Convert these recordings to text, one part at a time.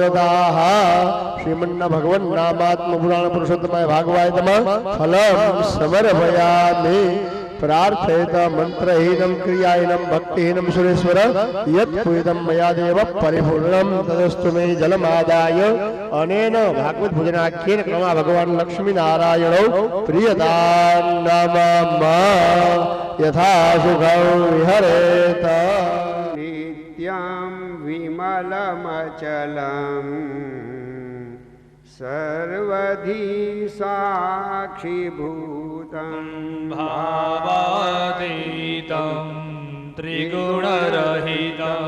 मनोरथाः श्रीमन्न भगवन् नामात्म पुराण पुरुषोत्तमाय भागवतम फलम समर्पयामि प्रार्थयेत मंत्रहीनं क्रियाहीनं भक्तिहीनं सुरेश्वर यत्पुइदं मया देव परिपूर्णं तदस्तु मे जलमादाय अनेन भागवत भोजनाख्येन क्रमा भगवान् लक्ष्मी नारायणौ प्रियतां नाम यथा सुखं विहरेत नित्यं विमलमचलम् सर्वधि साक्षिभूतं भावातीतं त्रिगुणरहितं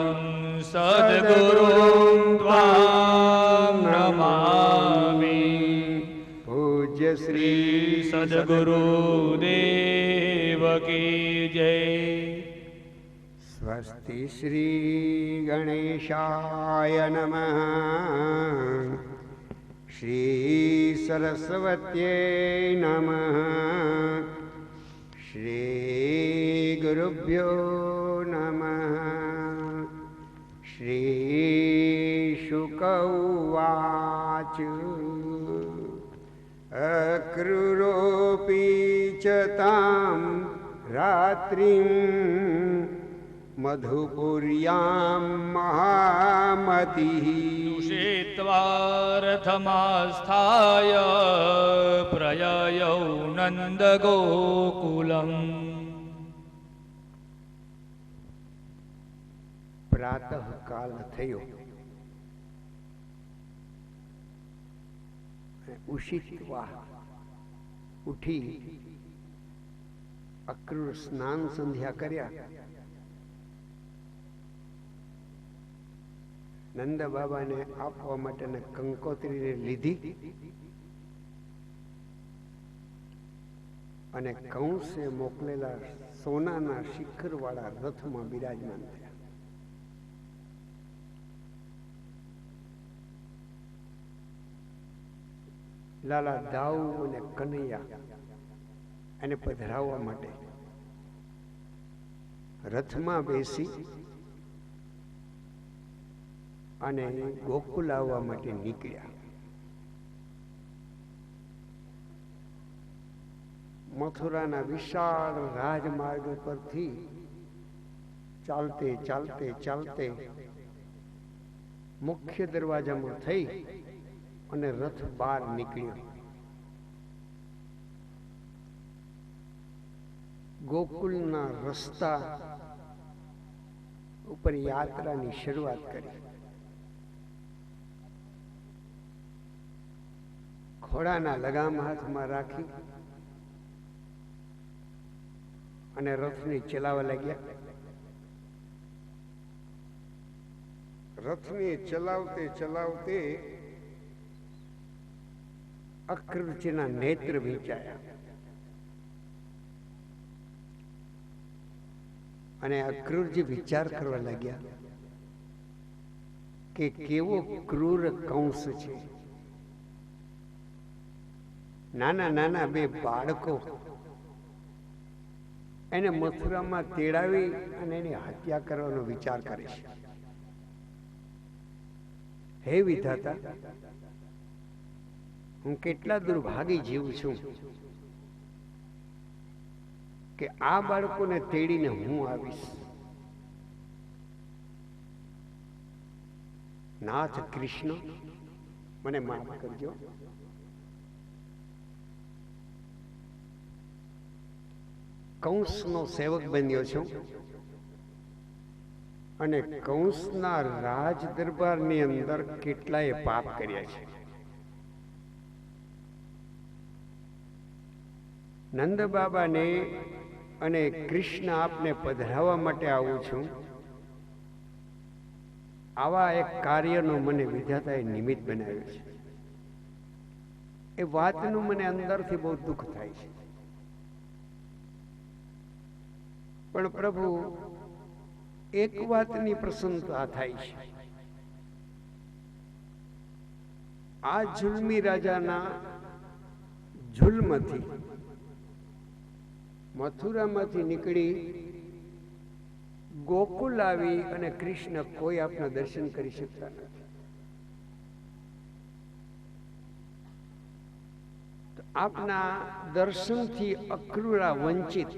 सद्गुरुं त्वां नमामि। पूज्य श्री सद्गुरुदेव की जय। स्वस्ति श्री गणेशाय नमः। श्री सरस्वत्यै नमः। श्री गुरुभ्यो नमः। श्री शुक उवाच अक्रूरोऽपि च तां रात्रिं मधुपुर्यां महामतिः उषित्वा रथमास्थाय प्रययौ नन्दगोकुलम्। प्रातः काल थयो। उषित्वा उठी अक्रूर स्नान संध्या कर्या। नंद बाबा ने आपवा माटे कंकोत्री ने लीधी अने कंसे मोकलेला सोनाना शिखर वाला रथ में विराजमान थया। लाला दाऊ अने कन्हैया एने पधराववा माटे रथ में बेसी અને ગોકુલ આવવા માટે નીકળ્યા। મથુરાના વિશાળ રાજમાર્ગ પરથી ચાલતે ચાલતે ચાલતે મુખ્ય દરવાજામાં થઈ અને રથ બહાર નીકળ્યો। ગોકુલના રસ્તા ઉપર યાત્રાની શરૂઆત કરી। ઘોડાના લગામ હાથમાં રાખી અને રથને ચલાવવા લાગ્યા। રથને ચલાવતે ચલાવતે અક્રૂરજીના નેત્ર વીંચાયા અને અક્રૂરજી વિચાર કરવા લાગ્યા કે કેવો ક્રૂર કંસ છે। નાના નાના બે બાળકો એને મથુરામાં તેડાવી અને એની હત્યા કરવાનો વિચાર કરે છે। હે વિધાતા, હું કેટલા દુર્ભાગી જીવ છું કે આ બાળકોને તેડીને હું આવીશ। નાથ કૃષ્ણ મને માફ કરજો। કંસનો સેવક બન્યો છું અને કંસના રાજ દરબારની અંદર કેટલાય પાપ કર્યા છે। નંદ બાબાને અને કૃષ્ણ આપને પધરાવવા માટે આવું છું। આવા એક કાર્યનો મને વિધાતાએ નિમિત્ત બનાવ્યું છે। એ વાતનું મને અંદરથી બહુ દુઃખ થાય છે। પણ પ્રભુ એક વાતની પ્રસન્નતા થાય છે। આ જુલ્મી રાજાના જુલ્મથી મથુરામાંથી નીકળી ગોકુલ આવી અને કૃષ્ણ કોઈ આપના દર્શન કરી શકતા નથી। આપના દર્શનથી અક્રૂરા વંચિત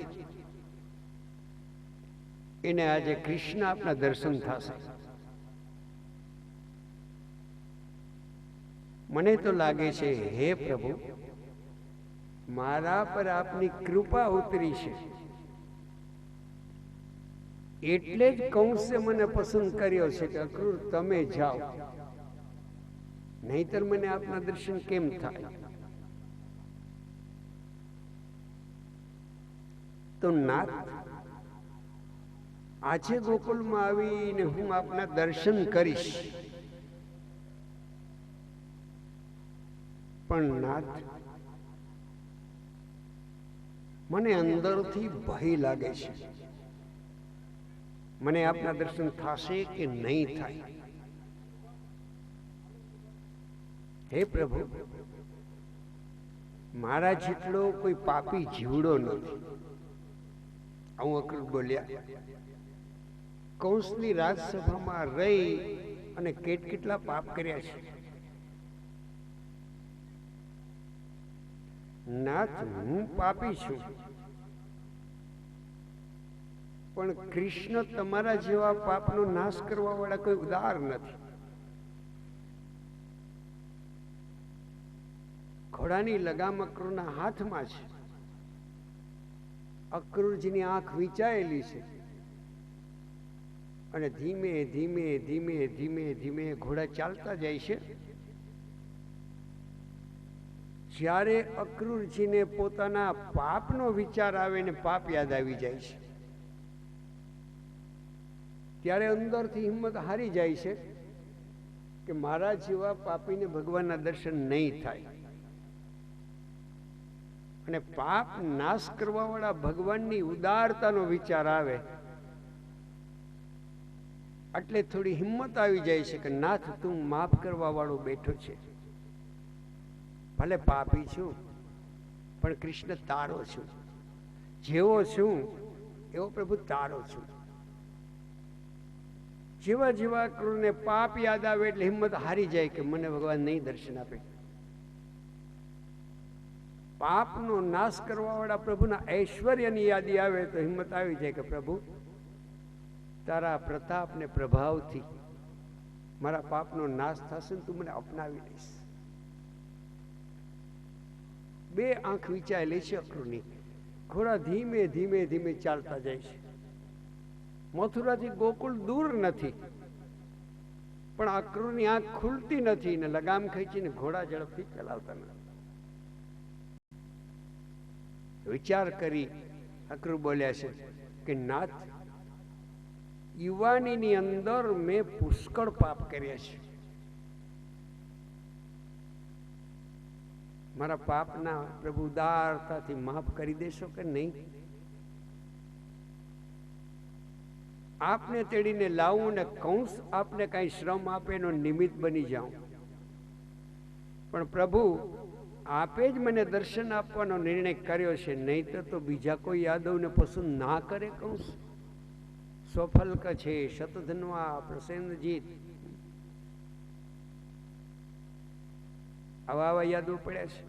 એને આજે કૃષ્ણ આપના દર્શન થશે. મને તો લાગે છે હે પ્રભુ, મારા પર આપની કૃપા ઉતરી છે એટલે જ કંસે મને પસંદ કર્યો છે કે અક્રૂર તમે જાઓ, નહીતર મને આપના દર્શન કેમ થાય? તો નાથ, આજે ગોકુળમાં આવીને હું આપના દર્શન કરીશ, પણ નાથ મને અંદરથી ભય લાગે છે. મને આપના દર્શન થશે કે નહીં થાય? હે પ્રભુ, મારા જેટલો કોઈ પાપી જીવડો નથી. આવું અક્રૂર બોલ્યા. કંસની રાજસભામાં રહી અને કેટલા પાપ કર્યા છે. નાથ, હું પાપી છું, પણ કૃષ્ણ તમારા જેવા પાપનો નાશ કરવા વાળા કોઈ ઉદાર નથી. ઘોડાની લગામ અક્રૂરના હાથમાં છે. અક્રૂરજીની આંખ વીંચાયેલી છે અને ધીમે ધીમે ધીમે ધીમે ધીમે ઘોડા ચાલતા જાય છે. જ્યારે અક્રૂરજીને પોતાના પાપનો વિચાર આવે ને પાપ યાદ આવી જાય છે, ત્યારે અંદરથી હિંમત હારી જાય છે કે મારા જેવા પાપીને ભગવાનના દર્શન નહીં થાય. અને પાપ નાશ કરવા વાળા ભગવાનની ઉદારતાનો વિચાર આવે એટલે થોડી હિંમત આવી જાય છે કે નાથ, તું માફ કરવા વાળો બેઠો છે. ભલે પાપી છું, પણ કૃષ્ણ તારો છું. જેવો છું એવો પ્રભુ તારો છું. જેવા જેવા અક્રૂરને પાપ યાદ આવે એટલે હિંમત હારી જાય કે મને ભગવાન નહીં દર્શન આપે. પાપનો નાશ કરવા વાળા પ્રભુના ઐશ્વર્યની યાદી આવે તો હિંમત આવી જાય કે પ્રભુ, તારા પ્રતાપ ને પ્રભાવથી મારા પાપનો નાશ થશે ને તું મને અપનાવી લઈશ. બે આંખ વિચારેલી છે અક્રૂરની. ઘોડા ધીમે ધીમે ધીમે ચાલતા જાય છે. મથુરાથી ગોકુળ દૂર નથી, પણ અક્રૂરની આંખ ખુલતી નથી ને લગામ ખેંચીને ઘોડા ઝડપથી ચલાવતા નથી. વિચાર કરી અક્રૂર બોલ્યા છે કે નાથ, યુવાનીની અંદર મેં પુષ્કળ પાપ કર્યા છે. મારા પાપના પ્રભુ ઉદારતાથી માફ કરી દેશો કે નહીં? આપને તેડીને લાવું ને કંસ આપને કઈ શ્રમ આપે એનો નિમિત્ત બની જાઉં, પણ પ્રભુ આપે જ મને દર્શન આપવાનો નિર્ણય કર્યો છે, નહીં તો બીજા કોઈ યાદવને પસંદ ના કરે. કંસ સ્વફલ્ક છે, શતધન્વા, પ્રસેનજીત, આવા આવા યાદો પડ્યા છે.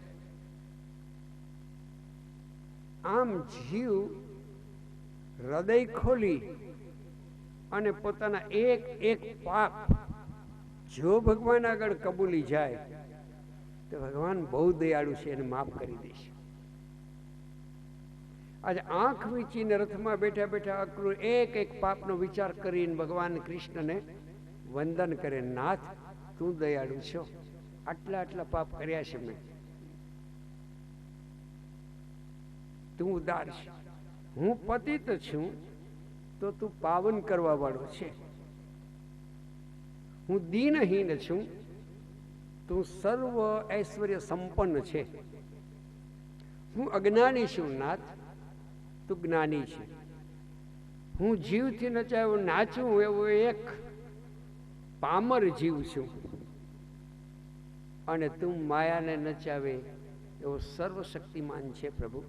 આમ જીવ હૃદય ખોલી અને પોતાના એક એક પાપ જો ભગવાન આગળ કબૂલી જાય તો ભગવાન બહુ દયાળુ છે, એને માફ કરી દેશે. આજે આંખ વીંચીને રથમાં બેઠા બેઠા અક્રૂર એક એક પાપનો વિચાર કરીને ભગવાન કૃષ્ણને વંદન કરે. નાથ, તું દયાળુ છો, આટલા આટલા પાપ કર્યા છે મેં, તું ઉદાર છે. હું પતિત છું તો તું પાવન કરવા વાળો છે. હું દીનહીન છું, તું સર્વ ઐશ્વર્ય સંપન્ન છે. હું અજ્ઞાની છું નાથ, તું જ્ઞાની છે. હું જીવથી નચાયો નાચું એવો એક પામર જીવ છું, અને તું માયાને નચાવે એવો સર્વશક્તિમાન છે. પ્રભુ,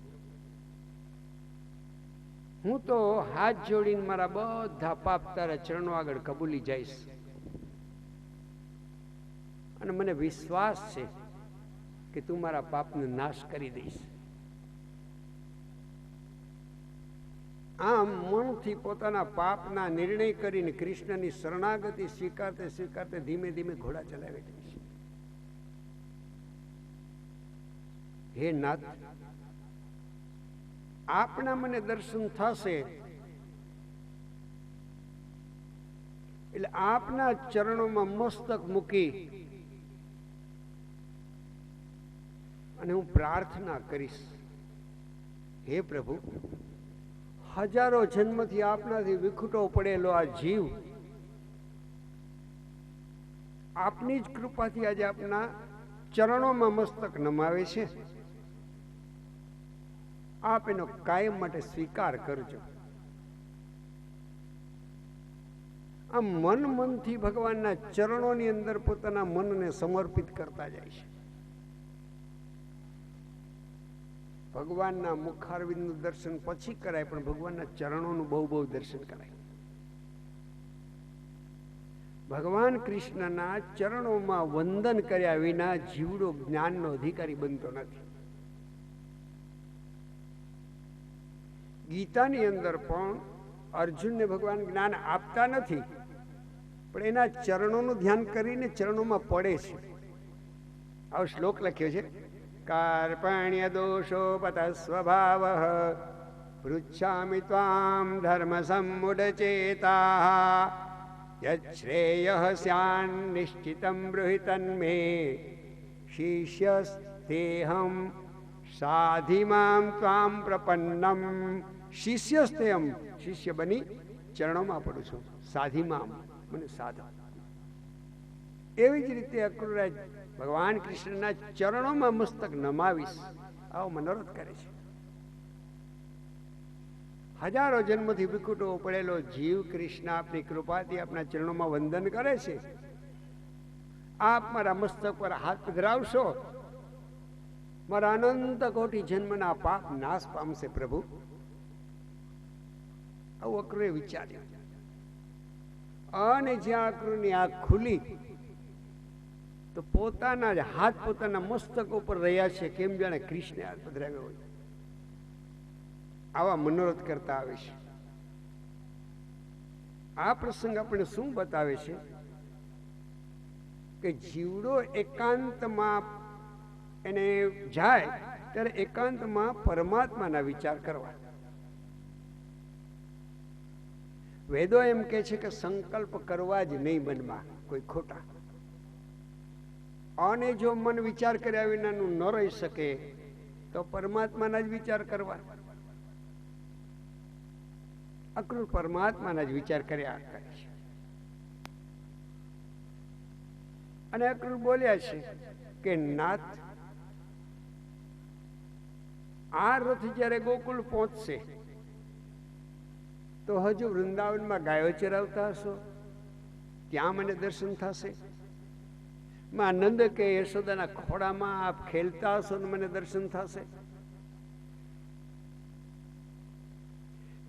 હું તો હાથ જોડીને મારા બધા પાપ તારા ચરણો આગળ કબૂલી જઈશ. અને મને વિશ્વાસ છે કે તું મારા પાપનો નાશ કરી દઈશ. આમ મનથી પોતાના પાપના નિર્ણય કરીને કૃષ્ણની શરણાગતિ સ્વીકારતે સ્વીકારતે ધીમે ધીમે ઘોડા ચલાવી દે છે. હે નાથ, આપના મને દર્શન થશે એટલે આપના ચરણોમાં મસ્તક મૂકી અને હું પ્રાર્થના કરીશ, હે પ્રભુ, હજારો જન્મથી આપનાથી વિખૂટો પડેલો આ જીવ આપની જ કૃપાથી આજે આપના ચરણોમાં મસ્તક નમાવે છે. આપ એનો કાયમ માટે સ્વીકાર કરજો. આ મનથી ભગવાનના ચરણોની અંદર પોતાના મનને સમર્પિત કરતા જાય છે. ભગવાનના મુખારવિંદનું દર્શન પછી કરાય, પણ ભગવાનના ચરણોનું બહુ બહુ દર્શન કરાય. ભગવાન કૃષ્ણના ચરણોમાં વંદન કર્યા વિના જીવડો જ્ઞાનનો અધિકારી બનતો નથી. ગીતાની અંદર પણ અર્જુનને ભગવાન જ્ઞાન આપતા નથી, પણ એના ચરણોનું ધ્યાન કરીને ચરણોમાં પડે છે. આવો શ્લોક લખ્યો છે, કાર્પણ્ય દોષોપત સ્વભાવ પૃચ્છામિ ત્વામ ધર્મ સમુડચેતા યશ્રેયઃ સ્યાન નિશ્ચિતં બ્રૂહિ તન્મે શિષ્યસ્તેહં સાધિમામ ત્વામ પ્રપન્નમ. શિષ્યસ્તેહં, શિષ્ય બની ચરણોમાં પડું છું. સાધિમામ, મને સાધ. એવી જ રીતે અક્રૂરાજ ભગવાન કૃષ્ણના ચરણોમાં મસ્તક નમાવીશ, આવો મનોરથ કરે છે. હજારો જન્મથી વિખૂટો પડેલો જીવ કૃષ્ણ આપની કૃપાથી આપના ચરણોમાં વંદન કરે છે. આપ મારા મસ્તક પર હાથ પધરાવશો, મારા અનંત કોટી જન્મના પાપ નાશ પામશે પ્રભુ. આવું અક્રૂરે વિચાર્યું. અને જ્યાં અક્રૂરની આંખ ખુલી તો પોતાના જ હાથ પોતાના મસ્તક ઉપર રહ્યા છે, કેમ જાણે કૃષ્ણે હાથ પધરાવ્યો હોય. આવા મનોરથ કરતા આવે છે. આ પ્રસંગ આપણે શું બતાવે છે કે જીવડો એકાંતમાં એને જાય ત્યારે એકાંતમાં પરમાત્માના વિચાર કરવા. વેદો એમ કે છે કે સંકલ્પ કરવા જ નહીં મનમાં કોઈ ખોટા. અને જો મન વિચાર કર્યા વિનાનું ન રહી શકે તો પરમાત્માના જ વિચાર કરવા. અક્રૂર પરમાત્માના જ વિચાર કર્યા કરે છે. અને અક્રૂર બોલ્યા છે કે નાથ, આ રથ જ્યારે ગોકુળ પહોંચશે તો હજુ વૃંદાવનમાં ગાયો ચરાવતા હશો, ત્યાં મને દર્શન થશે. માં નંદ કે યશોદાના ખોડામાં આપ ખેલતા હશો ને મને દર્શન થશે.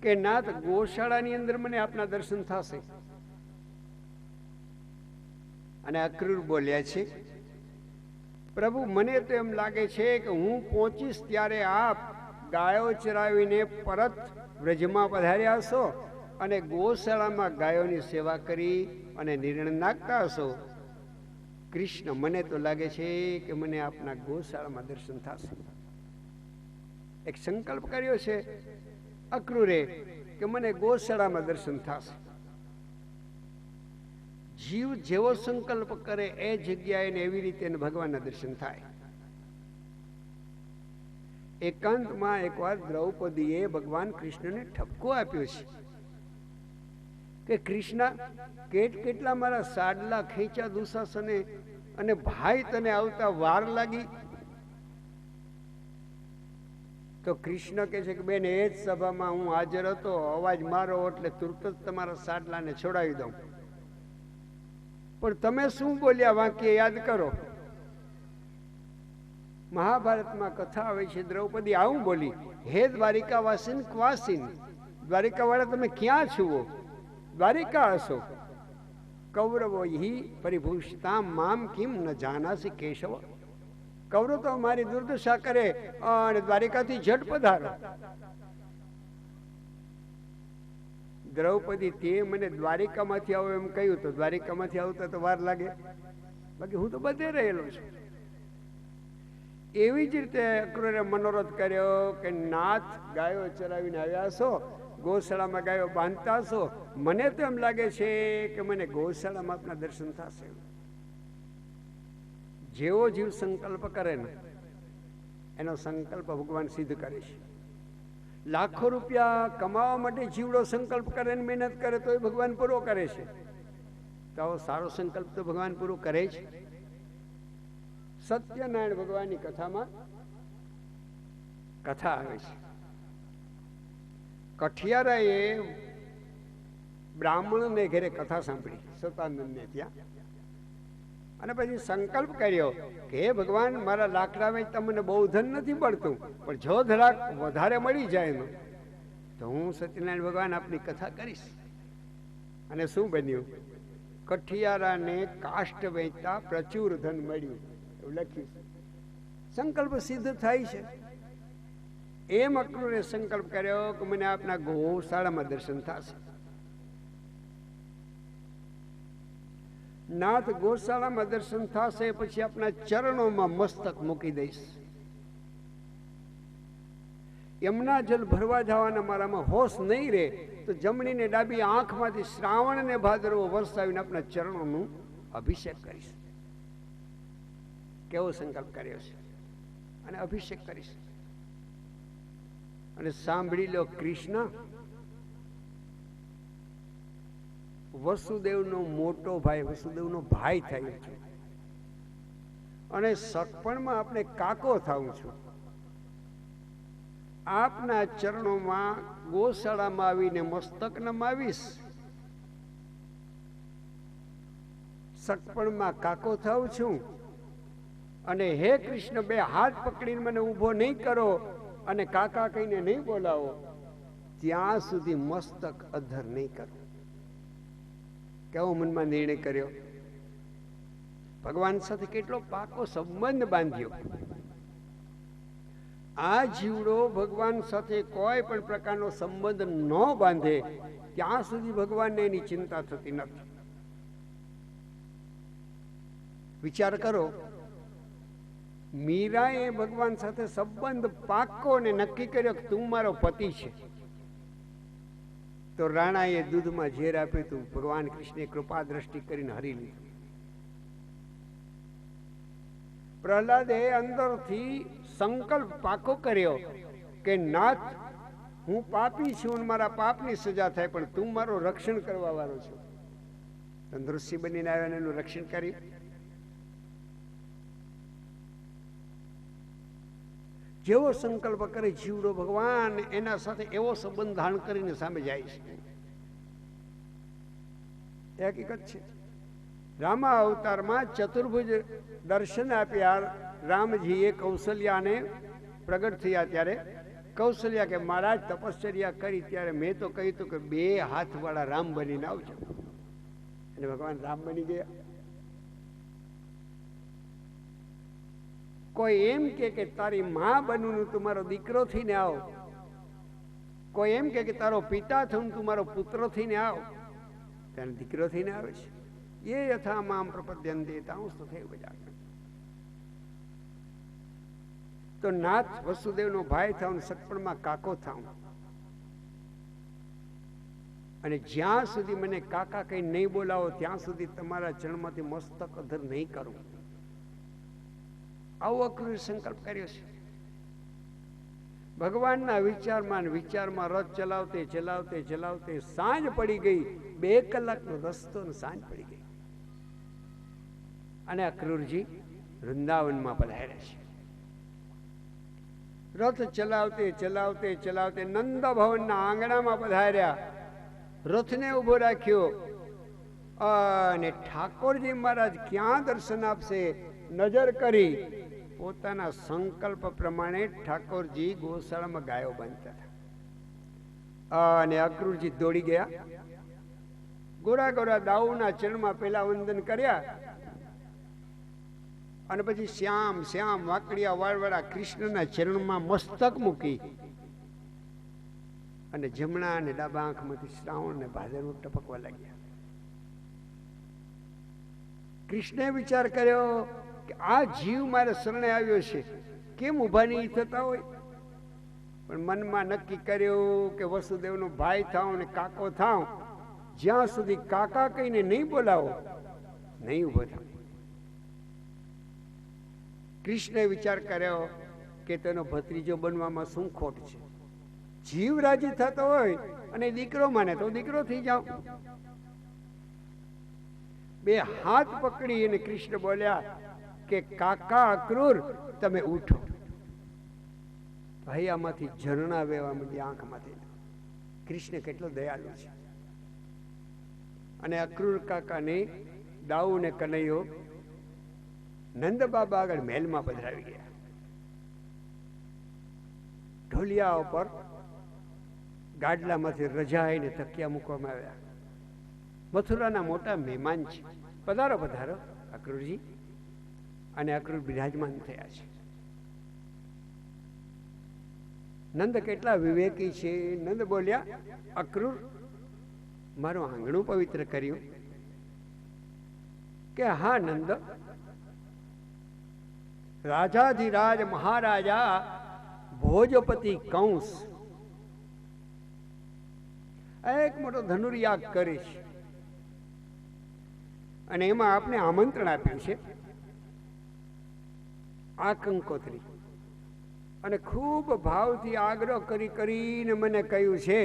કે નાથ, ગોશાળાની અંદર મને આપના દર્શન થશે. અને અક્રૂર બોલ્યા છે, પ્રભુ મને તો એમ લાગે છે કે હું પહોંચીશ ત્યારે આપ ગાયો ચરાવીને પરત વ્રજમાં પધાર્યા હશો અને ગોશાળામાં ગાયોની સેવા કરી અને નિર્ણય નાખતા હશો. કૃષ્ણ, મને તો લાગે છે કે મને આપના ગોશાળામાં દર્શન થશે. એક સંકલ્પ કર્યો છે અક્રૂરે કે મને ગોશાળામાં દર્શન થશે. જીવ જેવો સંકલ્પ કરે એ જગ્યાએ એવી રીતે ભગવાનના દર્શન થાય. એકાંતમાં એકવાર દ્રૌપદીએ ભગવાન કૃષ્ણને ઠપકો આપ્યો છે કે કૃષ્ણ, કેટલા મારા સાડલા ખેંચ્યા દુશાસને, અને ભાઈ તને આવતા વાર લાગી. તો કૃષ્ણ કહે છે કે બેન, એ જ સભામાં હું હાજર હતો, અવાજ મારો એટલે તુરત જ તમારા સાડલાને છોડાવી દઉં. પણ તમે શું બોલ્યા વાક્ય યાદ કરો. મહાભારતમાં કથા આવે છે, દ્રૌપદી આવું બોલી, હે દ્વારિકા વાસીન ક્વાસીન, દ્વારિકા વાળા તમે ક્યાં છુઓ? દ્વારિકા હશો. કૌરવો હિ પરિભૂષતામ મામ કિમ ન જાનાસી કેશવ. કૌરવ તો મારી દુર્દશા કરે અને દ્વારિકાથી ઝટ પધારો. દ્રૌપદી તે મને દ્વારિકામાંથી આવો એમ કહ્યું તો દ્વારિકામાંથી આવતા તો વાર લાગે, બાકી હું તો બધે રહેલો છું. એવી જ રીતે અક્રૂરે મનોરથ કર્યો કે નાથ ગાયો ચરાવીને આવ્યા છો, ગૌશાળામાં ગાયો બાંધતા છો, મને તો એમ લાગે છે કે મને ગૌશાળામાં આપના દર્શન થશે. જેવો જીવ સંકલ્પ કરે ને એનો સંકલ્પ ભગવાન સિદ્ધ કરે છે. લાખો રૂપિયા કમાવા માટે જીવડો સંકલ્પ કરે ને મહેનત કરે તો એ ભગવાન પૂરો કરે છે. તો આવો સારો સંકલ્પ તો ભગવાન પૂરો કરે જ. સત્યનારાયણ ભગવાનની કથામાં કથા આવે છે. કઠિયારાએ બ્રાહ્મણને ઘરે કથા સાંભળી સતાનંદને ત્યાં, અને પછી સંકલ્પ કર્યો કે હે ભગવાન, મારા લાકડામાં તમને બહુ ધન નથી મળતું, પણ જો જરાક વધારે મળી જાય ને તો હું સત્યનારાયણ ભગવાન આપની કથા કરીશ. અને શું બન્યું? કઠિયારાને કાષ્ટ વેચતા પ્રચુર ધન મળ્યું એવું લખ્યું છે. સંકલ્પ સિદ્ધ થાય છે. એમ અક્રૂરે સંકલ્પ કર્યો કે મને આપના ગૌશાળામાં દર્શન થશે. નાથ ગૌશાળામાં દર્શન થશે પછી આપના ચરણોમાં મસ્તક મૂકી દઈશ. યમુના જલ ભરવા જવાના મારામાં હોશ નહીં રહે તો જમણી ને ડાબી આંખમાંથી શ્રાવણ ને ભાદરવો વરસાવીને આપના ચરણોનું અભિષેક કરીશ. કેવો સંકલ્પ કર્યો છે! અને અભિષેક કરીશ. અને સાંભળી લો, કૃષ્ણ વસુદેવનો મોટો ભાઈ, વસુદેવનો ભાઈ થાય છે, અને સટપણમાં આપણે કાકો થાઉં છું. આપના ચરણોમાં ગોશાળામાં આવીને મસ્તક નમાવીશ, સટપણમાં કાકો થાઉં છું. અને હે કૃષ્ણ, બે હાથ પકડીને મને ઊભો નહીં કરો અને કાકા કહીને નહીં બોલાવો ત્યાં સુધી મસ્તક અધર નહીં કરો. કેવો મનમાં નિર્ણય કર્યો! ભગવાન સાથે કેટલો પાકો સંબંધ બાંધ્યો. આ જીવડો ભગવાન સાથે કોઈ પણ પ્રકારનો સંબંધ ન બાંધે ત્યાં સુધી ભગવાનને એની ચિંતા થતી નથી. વિચાર કરો, મીરાએ ભગવાન સાથે સંબંધ પાકો ને નક્કી કર્યો કે તું મારો પતિ છે, તો રાણાએ દૂધમાં ઝેર આપ્યું હતું. ભગવાન કૃષ્ણે કૃપા દ્રષ્ટિ કરીને હરી લીધું. પ્રહલાદે અંદરથી સંકલ્પ પાકો કર્યો કે નાથ, હું પાપી છું, મારા પાપની સજા થાય, પણ તું મારો રક્ષણ કરવા વાળો છો. તંદુરસ્તી બનીને આવ્યા એનું રક્ષણ કર્યું. જેવો સંકલ્પ કરે જીવડો, ભગવાન એના સાથે એવો સંબંધ ધારણ કરીને સામે જાય છે. એ હકીકત છે. રામા અવતારમાં ચતુર્ભુજ દર્શન આપ્યા રામજીએ કૌશલ્યાને પ્રગટ થયા ત્યારે કૌશલ્યા કે મહારાજ તપશ્ચર્યા કરી ત્યારે મેં તો કહ્યું હતું કે 2 હાથવાળા રામ બનીને આવજો, અને ભગવાન રામ બની ગયા. કોઈ એમ કે તારી માં બનવું તું મારો દીકરો થઈને આવ, કોઈ એમ કે તારો પિતા થયું તું મારો પુત્ર થઈને આવ, ત્યારે દીકરો થઈને આવે છે. એ યથા મામ પ્રપદ્યંતે તાંસ્તુ થયું બજાર. તો નાથ વસુદેવનો ભાઈ થાઉં, સટપણમાં કાકો થાઉં, અને જ્યાં સુધી મને કાકા કઈ નહીં બોલાવો ત્યાં સુધી તમારા ચરણમાંથી મસ્તક અધર નહીં કરું. આવો અક્રૂરે સંકલ્પ કર્યો છે. ભગવાનના વિચારમાં રથ ચલાવતે ચલાવતે ચલાવતે સાંજ પડી ગઈ. 2 કલાકનો રસ્તો ને સાંજ પડી ગઈ, અને અક્રૂરજી વૃંદાવનમાં પધાર્યા છે. રથ ચલાવતે ચલાવતે ચલાવતે નંદ ભવનના આંગણામાં પધાર્યા. રથને ઉભો રાખ્યો અને ઠાકોરજી મહારાજ ક્યાં દર્શન આપશે નજર કરી પોતાના સંકલ્પ પ્રમાણે ઠાકોરજી ગૌશાળામાં ગાયો બાંધતા હતા. અને અક્રૂરજી દોડી ગયા. ગોરા ગોરા દાઉના ચરણમાં પહેલા વંદન કર્યા અને પછી શ્યામ શ્યામ વાકડિયા વાળવાળા કૃષ્ણના ચરણમાં મસ્તક મૂકી અને જમણા અને ડાબા આંખમાંથી શ્રાવણ ને ભાદરવું ટપકવા લાગ્યા. કૃષ્ણે વિચાર કર્યો કે આ જીવ મારે શરણે આવ્યો છે, કેમ ઊભા નહીં થતા હોય? પણ મનમાં નક્કી કર્યું કે વસુદેવનો ભાઈ થાવ ને કાકો થાવ, જ્યાં સુધી કાકા કહીને નહીં બોલાવો નહીં ઊભો થાવ. કૃષ્ણે વિચાર કર્યો કે તેનો ભત્રીજો બનવામાં શું ખોટ છે? જીવ રાજી થતો હોય અને દીકરો માને તો દીકરો થઈ જાવ. બે હાથ પકડી અને કૃષ્ણ બોલ્યા કે કાકા અક્રૂર તમે ઉઠો. હૈયામાંથી ઝરણા વહેવા માંડ્યા આંખમાંથી. કૃષ્ણ કેટલો દયાળુ છે. અને અક્રૂર કાકાને દાઉ ને કનૈયો નંદ બાબા આગળ મહેલમાં પધરાવી ગયા. ઢોલિયા ઉપર ગાડલામાંથી રજાઈને તકિયા મૂકવામાં આવ્યા. મથુરાના મોટા મહેમાન છે, પધારો પધારો અક્રૂરજી. અને અક્રૂર બિરાજમાન થયા છે. નંદ કેટલા વિવેકી છે. નંદ બોલ્યા, અક્રૂર મારું આંગણું પવિત્ર કર્યું. કે હા નંદ, રાજાધિરાજ મહારાજા ભોજપતિ કંસ એક મોટો ધનુર્યાગ કરે છે અને એમાં આપણે આમંત્રણ આપ્યું છે. આ કંકોત્રી અને ખૂબ ભાવથી આગ્રહ કરીને મને કહ્યું છે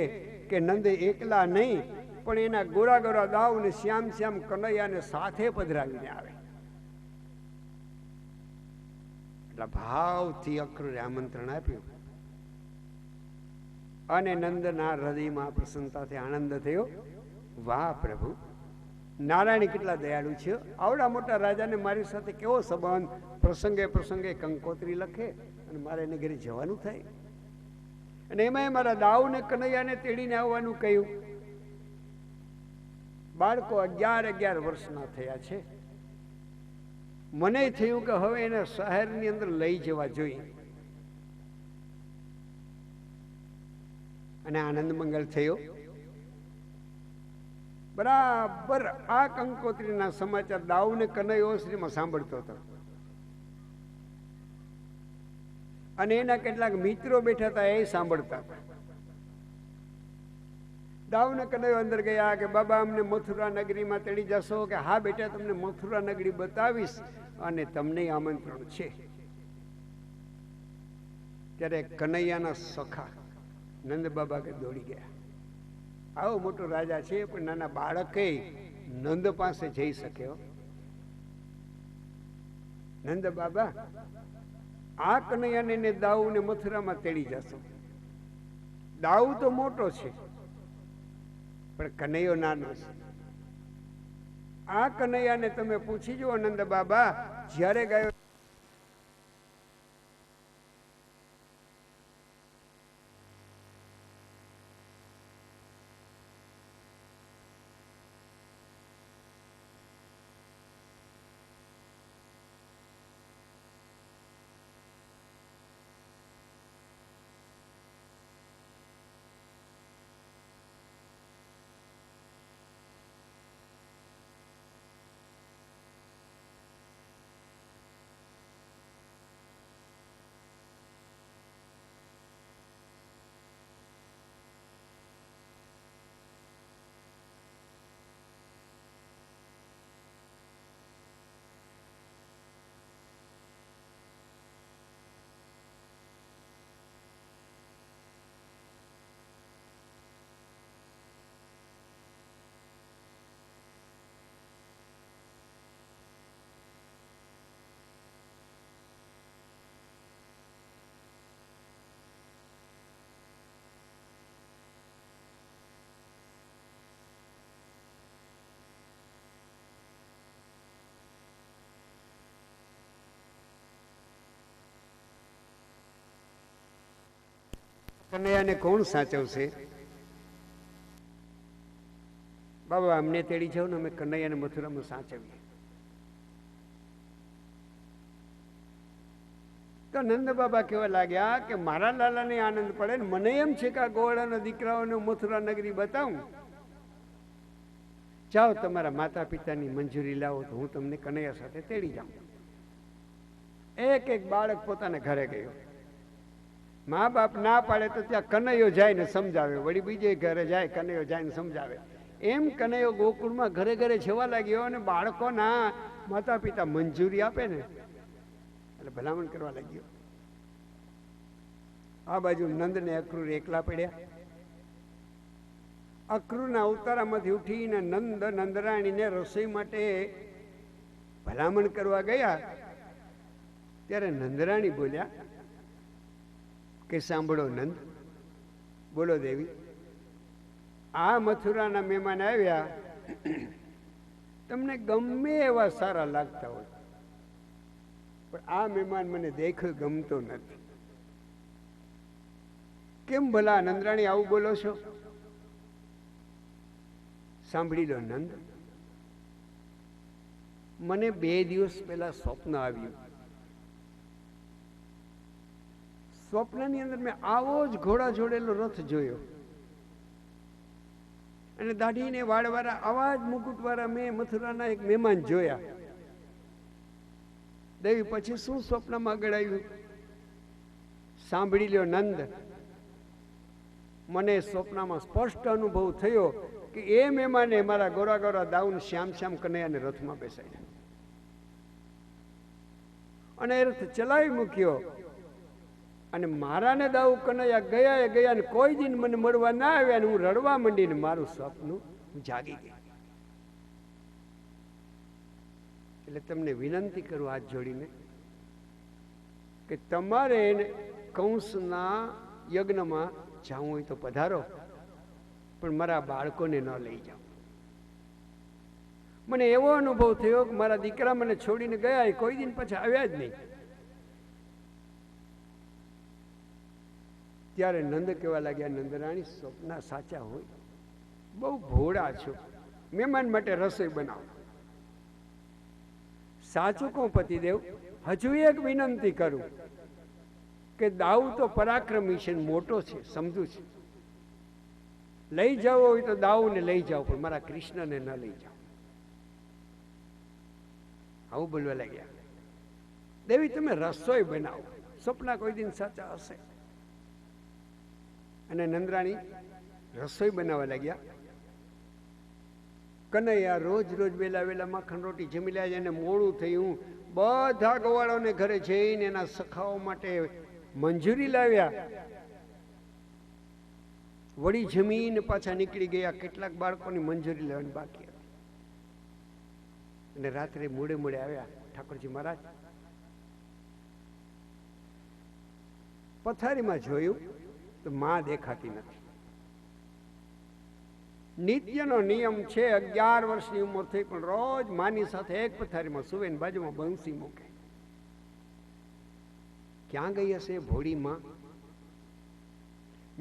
કે નંદ એકલા નહીં પણ એના ગોરા ગોરા દાવ ને શ્યામ શ્યામ કનૈયાને સાથે પધરાવીને આવે. એટલા ભાવથી અક્રૂરે આમંત્રણ આપ્યું અને નંદના હૃદયમાં પ્રસન્નતાથી આનંદ થયો. વાહ પ્રભુ, નારાયણ કેટલા દયાળુ છે. આવડા મોટા રાજાને મારી સાથે કેવો સંબંધ. પ્રસંગે પ્રસંગે કંકોત્રી લખે અને મારે એને ઘરે જવાનું થાય. અને એમાં મારા દાઉ ને કનૈયાને તેડીને આવવાનું કહ્યું. બાળકો 11 વર્ષના થયા છે. મને થયું કે હવે એને શહેરની અંદર લઈ જવા જોઈએ. અને આનંદ મંગલ થયો. બરાબર આ કંકોત્રીના સમાચાર દાઉ ને કનૈયો શ્રીમાં સાંભળતો હતો. અને એના કેટલાક મિત્રો બેઠા હતા એ સાંભળતા હતા. દાઉ ને કનૈયો અંદર ગયા કે બાબા અમને મથુરા નગરીમાં તેડી જશો? કે હા બેટા, તમને મથુરા નગરી બતાવીશ અને તમને આમંત્રણ છે. ત્યારે કનૈયાના સખા નંદ બાબા કે દોડી ગયા. આવો મોટો રાજા છે પણ નાના બાળકે નંદ પાસે જઈ શક્યો. નંદ બાબા, આ કનૈયાને ને દાઉ ને મથુરામાં તેડી જશો. દાઉ તો મોટો છે પણ કનૈયો નાનો છે. આ કનૈયાને તમે પૂછી જુઓ નંદ બાબા, જ્યારે ગયો કનૈયાને કોણ સાચવશે? બાબા અમને તેડી જાવ ને અમે કનૈયાને મથુરામાં સાચવીએ. તો નંદ બાબા કહેવા લાગ્યા કે મારા લાલાને આનંદ પડે ને મને એમ છે કે આ ગોવાળાના દીકરાઓને મથુરા નગરી બતાવું. જાઓ તમારા માતા પિતાની મંજૂરી લાવો તો હું તમને કનૈયા સાથે તેડી જાઉં. એક એક બાળક પોતાના ઘરે ગયો. મા બાપ ના પાડે તો ત્યાં કનૈયો જાય ને સમજાવે, વળી બીજે ઘરે જાય કનૈયો જાય ને સમજાવે. એમ કનૈયો ગોકુળમાં ઘરે ઘરે જવા લાગ્યો અને બાળકોના માતા પિતા મંજૂરી આપે ને એટલે ભલામણ કરવા લાગ્યો. આ બાજુ નંદ ને અક્રૂર એકલા પડ્યા. અક્રૂરના ઉતારામાંથી ઉઠીને નંદ નંદરાણીને રસોઈ માટે ભલામણ કરવા ગયા ત્યારે નંદરાણી બોલ્યા કે સાંભળો નંદ, બોલો દેવી, આ મથુરાના મહેમાન આવ્યા, તમને ગમે એવા સારા લાગતા હોય, પણ આ મહેમાન મને દેખ્યો ગમતો નથી. કેમ ભલા નંદરાણી આવું બોલો છો? સાંભળી લો નંદ, મને 2 દિવસ પહેલા સ્વપ્ન આવ્યું. સ્વપ્નની અંદર મેં આવો જ ઘોડા જોડેલો રથ જોયો અને દાઢીને વાળવાળા આવા જ મુકુટવાળા મેં મથુરાના એક મહેમાન જોયા. દેવી પછી શું સ્વપ્નમાં આગળ આવ્યું? સાંભળી લ્યો નંદ, મને સ્વપ્નમાં સ્પષ્ટ અનુભવ થયો કે એ મહેમાને મારા ગોરા ગોરા દાઉન શ્યામ શ્યામ કનૈયાને રથમાં બેસાડ્યા અને એ રથ ચલાવી મૂક્યો અને મારાને દાઉ કનૈયા ગયા ને કોઈ દિન મને મળવા ના આવ્યા ને હું રડવા માંડીને મારું સપનું જાગી ગઈ. એટલે તમને વિનંતી કરું હાથ જોડીને કે તમારે કંસના યજ્ઞમાં જવું હોય તો પધારો, પણ મારા બાળકોને ન લઈ જાઓ. મને એવો અનુભવ થયો કે મારા દીકરા મને છોડીને ગયા એ કોઈ દિન પછી આવ્યા જ નહીં. ત્યારે નંદ કહેવા લાગ્યા, નંદરાણી સ્વપ્ન સાચા હોય, બહુ ભોળા છો, મહેમાન માટે રસોઈ બનાવો. સાચું કહું પતિદેવ, હજુ એક વિનંતી કરું કે દાઉ તો પરાક્રમી છે, મોટો છે, સમજુ છે, લઈ જવો હોય તો દાઉને લઈ જાઓ, પણ મારા કૃષ્ણને ન લઈ જાઓ. આવું બોલવા લાગ્યા. દેવી તમે રસોઈ બનાવો, સપના કોઈ દિન સાચા હશે. અને નંદરાણી રસોઈ બનાવવા લાગ્યા. કનૈયા રોજ રોજ વેલા વેલા માખણ રોટી જમી લે, એને મોડું થયું. બધા ગવાળોને ઘરે જઈને એના સખાઓ માટે મંજૂરી લાવ્યા. વળી જમીને પાછા નીકળી ગયા. કેટલાક બાળકોની મંજૂરી લેવાની બાકી હતી. અને રાત્રે મોડે મોડે આવ્યા ઠાકોરજી મહારાજ. પથારીમાં જોયું તો માં દેખાતી નથી. નિત્યનો નિયમ છે, 11 વર્ષની ઉંમર થઈ પણ રોજ માની સાથે એક પથારીમાં સુવે ને બાજુમાં બંસી મૂકે. ક્યાં ગઈ હશે ભોળી માં?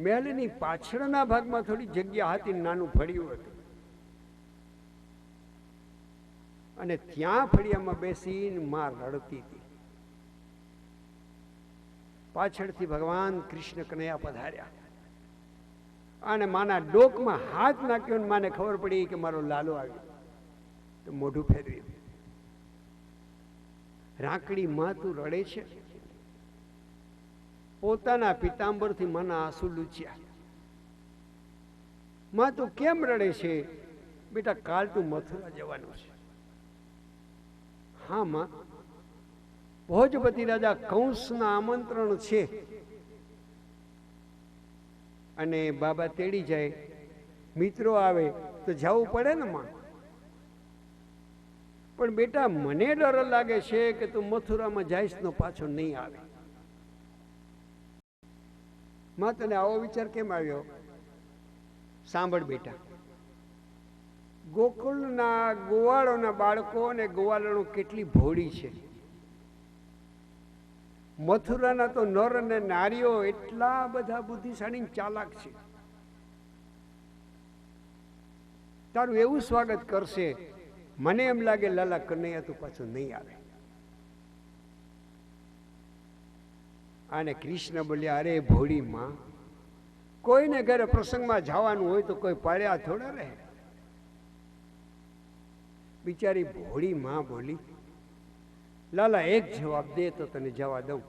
મહેલની પાછળના ભાગમાં થોડી જગ્યા હતી, નાનું ફળિયું હતું, અને ત્યાં ફળિયામાં બેસીને માં રડતી હતી. પાછળથી ભગવાન કૃષ્ણ કનૈયા પધાર્યા અને માના ડોકમાં હાથ નાખ્યો ને માને ખબર પડી કે મારો લાલો આવ્યો. તો મોઢું ફેરવ્યું. રાકડી માં તું રડે છે? પોતાના પિતાંબરથી માના આંસુ લૂછ્યા. માં તું કેમ રડે છે? બેટા કાલ તું મથુરા જવાનું છે. હા માં, ભોજપતિ રાજા કંસના આમંત્રણ છે અને બાબા તેડી જાય, મિત્રો આવે તો જવું પડે ને માં. પણ બેટા મને ડર લાગે છે કે તું મથુરામાં જઈશ તો પાછો નહીં આવે. માં તને આવો વિચાર કેમ આવ્યો? સાંભળ બેટા, ગોકુળના ગોવાળોના બાળકો અને ગોવાળો કેટલી ભોળી છે. મથુરાના તો નર અને નારીઓ એટલા બધા બુદ્ધિશાળી ચાલાક છે. તારું એવું સ્વાગત કરશે, મને એમ લાગે લાલા કનૈયા તું પાછું નહીં આવે. અને કૃષ્ણ બોલ્યા, અરે ભોળી માં, કોઈને ઘરે પ્રસંગમાં જવાનું હોય તો કોઈ પાડ્યા થોડા રહે. બિચારી ભોળી માં બોલી, લાલા એક જવાબ દે તો તને જવા દઉં.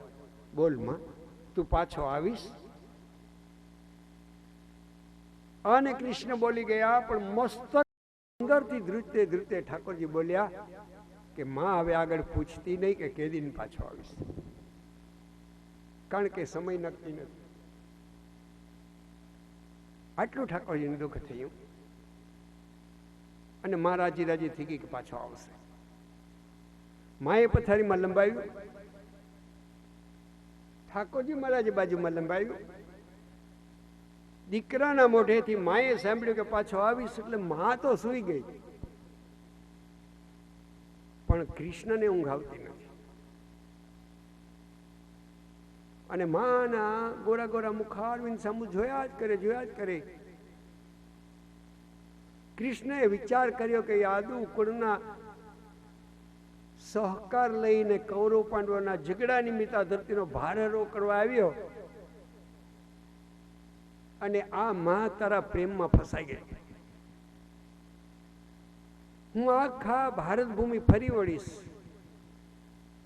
બોલ માં, તું પાછો આવીશ? અને કૃષ્ણ બોલી ગયા, પણ મસ્તક અંદરથી ધ્રુજતે ધ્રુજતે ઠાકોરજી બોલ્યા કે માં હવે આગળ પૂછતી નહીં કે કેદીને પાછો આવીશ, કારણ કે સમય નક્કી નથી. આટલું ઠાકોરજીને દુઃખ થયું અને મા રાજી રાજી થઈ ગઈ કે પાછો આવશે. માએ પથારીમાં લંબાવ્યું, ઠાકોરજી મહારાજે બાજુમાં લંબાવ્યું. દીકરાના મોઢેથી માએ સાંભળ્યું કે પાછો આવીશ, એટલે મા તો સૂઈ ગઈ, પણ કૃષ્ણને ઊંઘ આવતી નથી. અને માના ગોરા ગોરા મુખારવિંદ સામુ જોયા જ કરે. કૃષ્ણએ વિચાર કર્યો કે યાદુ કુળના સહકાર લઈને કૌરવ પાંડવોના ઝઘડા નિમિત્ત આ ધરતીનો ભારહરો કરવા આવ્યો, અને આ માં તારા પ્રેમમાં ફસાઈ ગઈ. હું આખા ભારત ભૂમિ ફરી વળીશ,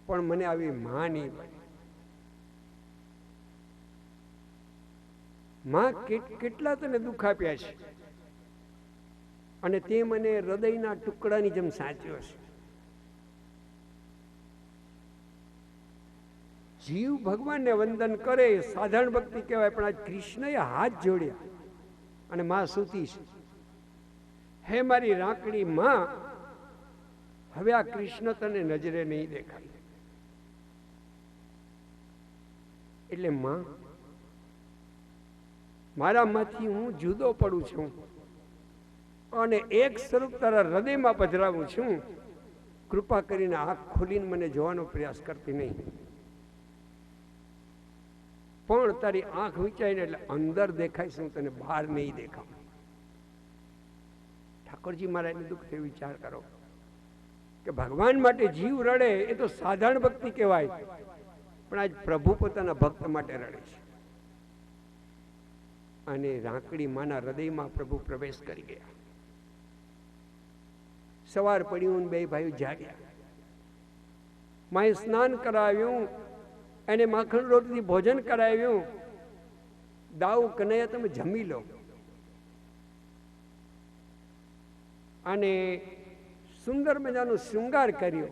પણ મને આવી માં નહીં મળે. માં કેટલા તને દુઃખ આપ્યા છે, અને તે મને હૃદયના ટુકડાની જેમ સાચ્યો છે. જીવ ભગવાનને વંદન કરે સાધારણ ભક્તિ કહેવાય, પણ આજ કૃષ્ણએ હાથ જોડ્યા અને માં સૂતી છે. હે મારી રાકડી માં, હવે આ કૃષ્ણ તને નજરે નહીં દેખાય. એટલે માં, મારામાંથી હું જુદો પડું છું અને એક સ્વરૂપ તારા હૃદયમાં પધરાવું છું. કૃપા કરીને આંખ ખોલીને મને જોવાનો પ્રયાસ કરતી નહીં, પણ તારી આંખ વિચારીને એટલે અંદર દેખાય, હું તને બહાર નહીં દેખાવ. ઠાકોરજી મહારાજને દુઃખ થયું. વિચાર કરો કે ભગવાન માટે જીવ રડે એ તો સાધારણ ભક્તિ કહેવાય, પણ આજ પ્રભુ પોતાના ભક્ત માટે રડે છે. અને રાંકડી માના હૃદયમાં પ્રભુ પ્રવેશ કરી ગયા. સવાર પડ્યું, બે ભાઈઓ જાગ્યા. માએ સ્નાન કરાવ્યું, એને માખણ રોટલી ભોજન કરાવ્યું. દાઉ કનૈયા તમે જમી લો. અને સુંદર મજાનો શૃંગાર કર્યો.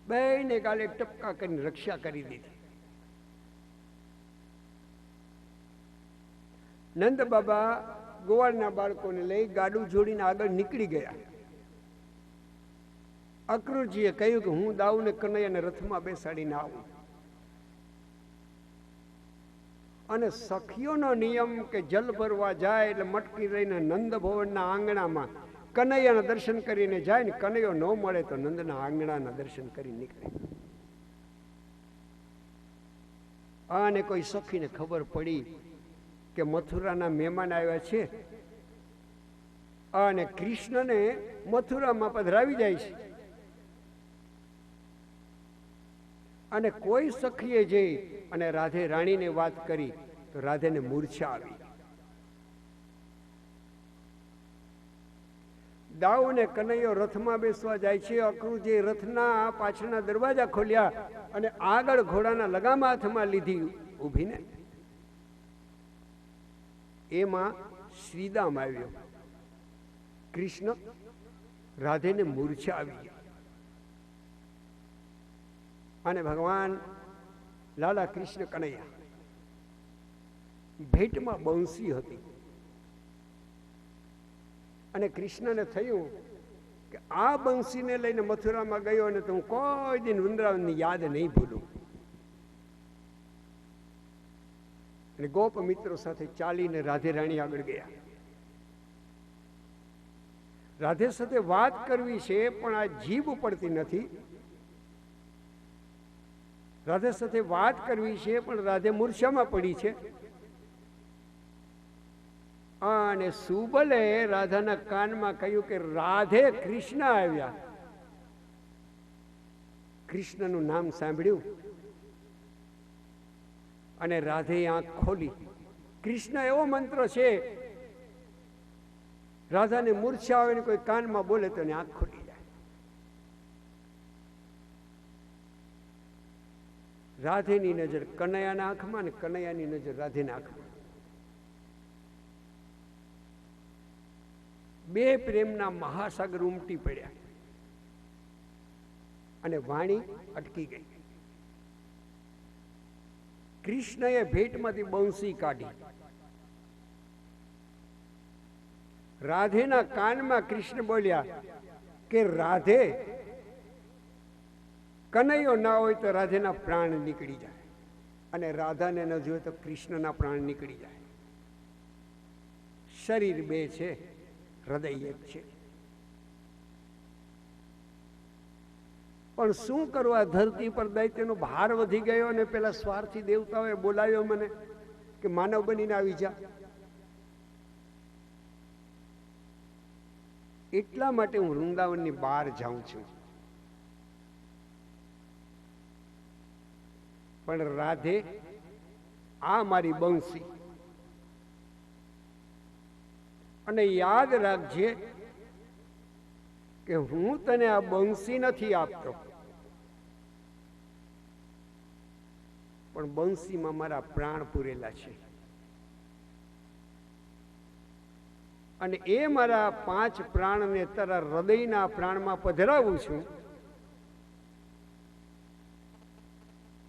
બેને ગાલે ટપકા કરીને રક્ષા કરી દીધી. નંદ બાબા ગોવાળના બાળકોને લઈ ગાડું જોડીને આગળ નીકળી ગયા. અક્રૂરજીએ કહ્યું કે હું દાઉને કનૈયાને રથમાં બેસાડીને આવું. અને સખીઓનો નિયમ કે જલ ભરવા જાય એટલે મટકી રહીને નંદ ભવનના આંગણામાં કનૈયાના દર્શન કરીને જાય ને કનૈયો ન મળે તો નંદના આંગણાના દર્શન કરી નીકળે. અને કોઈ સખીને ખબર પડી કે મથુરાના મહેમાન આવ્યા છે અને કૃષ્ણને મથુરામાં પધરાવી જાય છે, અને કોઈ સખીએ જઈ અને રાધે રાણીને વાત કરી તો રાધેને મૂર્છા આવી. દાઉ ને કનૈયો રથમાં બેસવા જાય છે. અક્રૂરજીએ રથના પાછળના દરવાજા ખોલ્યા અને આગળ ઘોડાના લગામ હાથમાં લીધી ઊભીને. એમાં શ્રીદામ આવ્યો. કૃષ્ણ રાધેને મૂર્છા આવી અને ભગવાન લાલા કૃષ્ણ કનૈયા ભેટમાં બંસી હતી. અને કૃષ્ણને થયું કે આ બંસીને લઈને મથુરામાં ગયો અને તો હું કોઈ દિન વૃંદાવનની યાદ નહીં ભૂલું. અને ગોપ મિત્રો સાથે ચાલીને રાધે રાણી આગળ ગયા. રાધે સાથે વાત કરવી છે પણ આ જીભ પડતી નથી. રાધે સાથે વાત કરવી છે પણ રાધે મૂર્છામાં પડી છે. અને સુબલે રાધાના કાનમાં કહ્યું કે રાધે કૃષ્ણ આવ્યા. કૃષ્ણનું નામ સાંભળ્યું અને રાધે આંખ ખોલી. કૃષ્ણ એવો મંત્ર છે, રાધાને મૂર્છા આવે ને કોઈ કાનમાં બોલે તો એની આંખ ખોલી જાય. રાધેની નજર કનૈયાના આંખમાં ને કનૈયાની નજર રાધેના આંખમાં. બે પ્રેમના મહાસાગર ઉમટી પડ્યા અને વાણી અટકી ગઈ. કૃષ્ણએ ભેટમાંથી બંસી કાઢી. રાધેના કાનમાં કૃષ્ણ બોલ્યા કે રાધે, કનૈયો ના હોય તો રાધેના પ્રાણ નીકળી જાય, અને રાધાને ન જોઈએ તો કૃષ્ણના પ્રાણ નીકળી જાય. શરીર બે છે, હૃદય એક છે. પણ શું કરવું, આ ધરતી પર દૈત્યનો ભાર વધી ગયો અને પેલા સ્વાર્થી દેવતાઓએ બોલાવ્યો મને કે માનવ બનીને આવી જા. એટલા માટે હું વૃંદાવનની બહાર જાઉં છું. પણ રાધે, આ મારી બંસી, અને યાદ રાખજે કે હું તને આ બંસી નથી આપતો, પણ બંસીમાં મારા પ્રાણ પૂરેલા છે. અને એ મારા 5 પ્રાણને તારા હૃદયના પ્રાણમાં પધરાવું છું.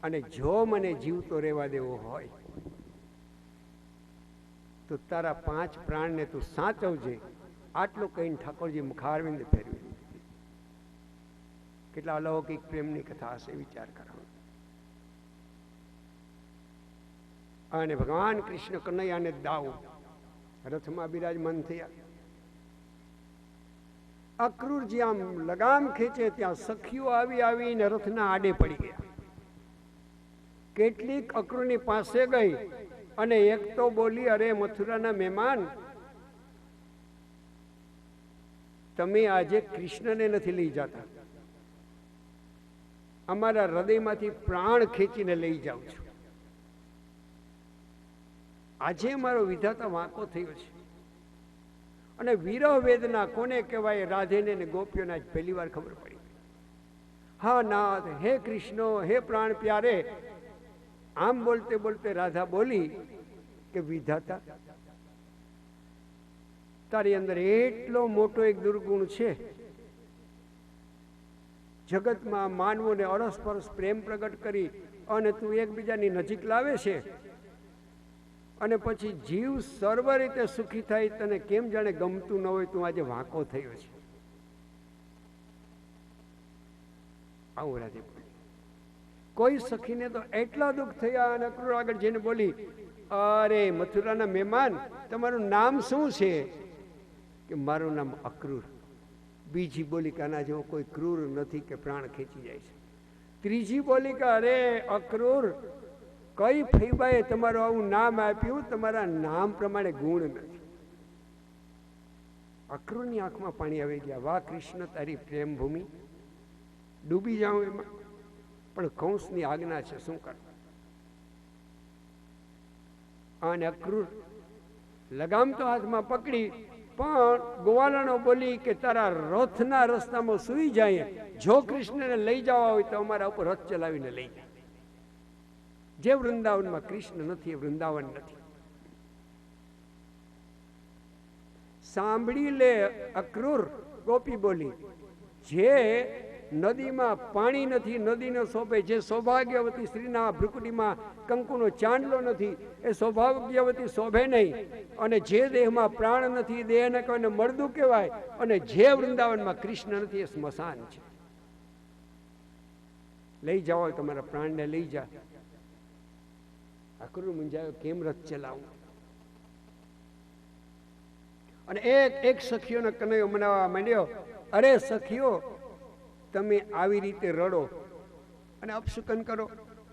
અને જો મને જીવતો રહેવા દેવો હોય તો તારા 5 પ્રાણને તું સાચવજે. આટલું કહીને ઠાકોરજી મુખારવિંદ ફેરવી. કેટલા અલૌકિક પ્રેમની કથા હશે, વિચાર કરો. અને ભગવાન કૃષ્ણ કનૈયાને દાવ રથમાં બિરાજમાન થયા. અક્રૂરજી આમ લગામ ખેંચે ત્યાં સખીઓ આવી આવીને રથના આડે પડી ગયા. કેટલીક અક્રૂરની પાસે ગઈ અને એક તો બોલી, અરે મથુરાના મહેમાન, તમે આજે કૃષ્ણને નથી લઈ જતા, અમારા હૃદયમાંથી પ્રાણ ખેંચીને લઈ જાઉં છું. આજે મારો વિધાતા વાંકો થયો છે. અને વિરહ વેદના કોને કહેવાય, રાધેને ને ગોપીઓને આજ પહેલી વાર ખબર પડી. હા નાથ, હે કૃષ્ણ, હે પ્રાણ પ્યારે. આમ બોલતે બોલતે રાધા બોલી કે વિધાતા, તારી અંદર એટલો મોટો એક દુર્ગુણ છે, જગતમાં માનવોને અરસપરસ પ્રેમ પ્રગટ કરી અને તું એકબીજાની નજીક લાવે છે, અને પછી જીવ સર્વ રીતે સુખી થાય, તને કેમ જાણે ગમતું ન હોય, તું આજે વાંકો થયો છે. આવું રાધે બોલી. કોઈ સખીને તો એટલા દુઃખ થયા અને અક્રૂર આગળ જઈને બોલી, અરે મથુરાના મહેમાન, તમારું નામ શું છે? કે મારું નામ અક્રૂર. બીજી બોલી કે આના જેવો કોઈ ક્રૂર નથી કે પ્રાણ ખેંચી જાય છે. ત્રીજી બોલી કે અરે અક્રૂર, કઈ ફૈબાએ તમારું આવું નામ આપ્યું, તમારા નામ પ્રમાણે ગુણ નથી. અક્રૂરની આંખમાં પાણી આવી ગયા. વાહ કૃષ્ણ, તારી પ્રેમ ભૂમિ, ડૂબી જાઉં એમાં, પણ કંસની આજ્ઞા છે, શું કર. અને અક્રૂર લગામ તો હાથમાં પકડી, પણ ગોવાળાનો બોલી કે તારા રથના રસ્તામાં સુઈ જાય, જો કૃષ્ણને લઈ જવા હોય તો અમારા ઉપર રથ ચલાવીને લઈ જાય. જે વૃંદાવનમાં કૃષ્ણ નથી એ વૃંદાવન નથી. સાંભળી લે અક્રૂર, ગોપી બોલી, જે નદીમાં પાણી નથી, નદીને શોભે, જે સૌભાગ્યવતી સ્ત્રીના ભ્રુકુટીમાં કંકુનો ચાંદલો નથી, એ સૌભાગ્યવતી શોભે નહીં. અને જે દેહમાં પ્રાણ નથી, દેહને કહીને મળદું કહેવાય. અને જે વૃંદાવનમાં કૃષ્ણ નથી એ સ્મશાન છે. લઈ જાઓ તમારા પ્રાણને લઈ જા. અક્રૂર મૂંઝાયો, કેમ રથ ચલાવું? અને એક સખીઓને કનૈયો મનાવવા માંડ્યો. અરે સખીઓ, તમે આવી રીતે રડો અને અપશુકન કરો.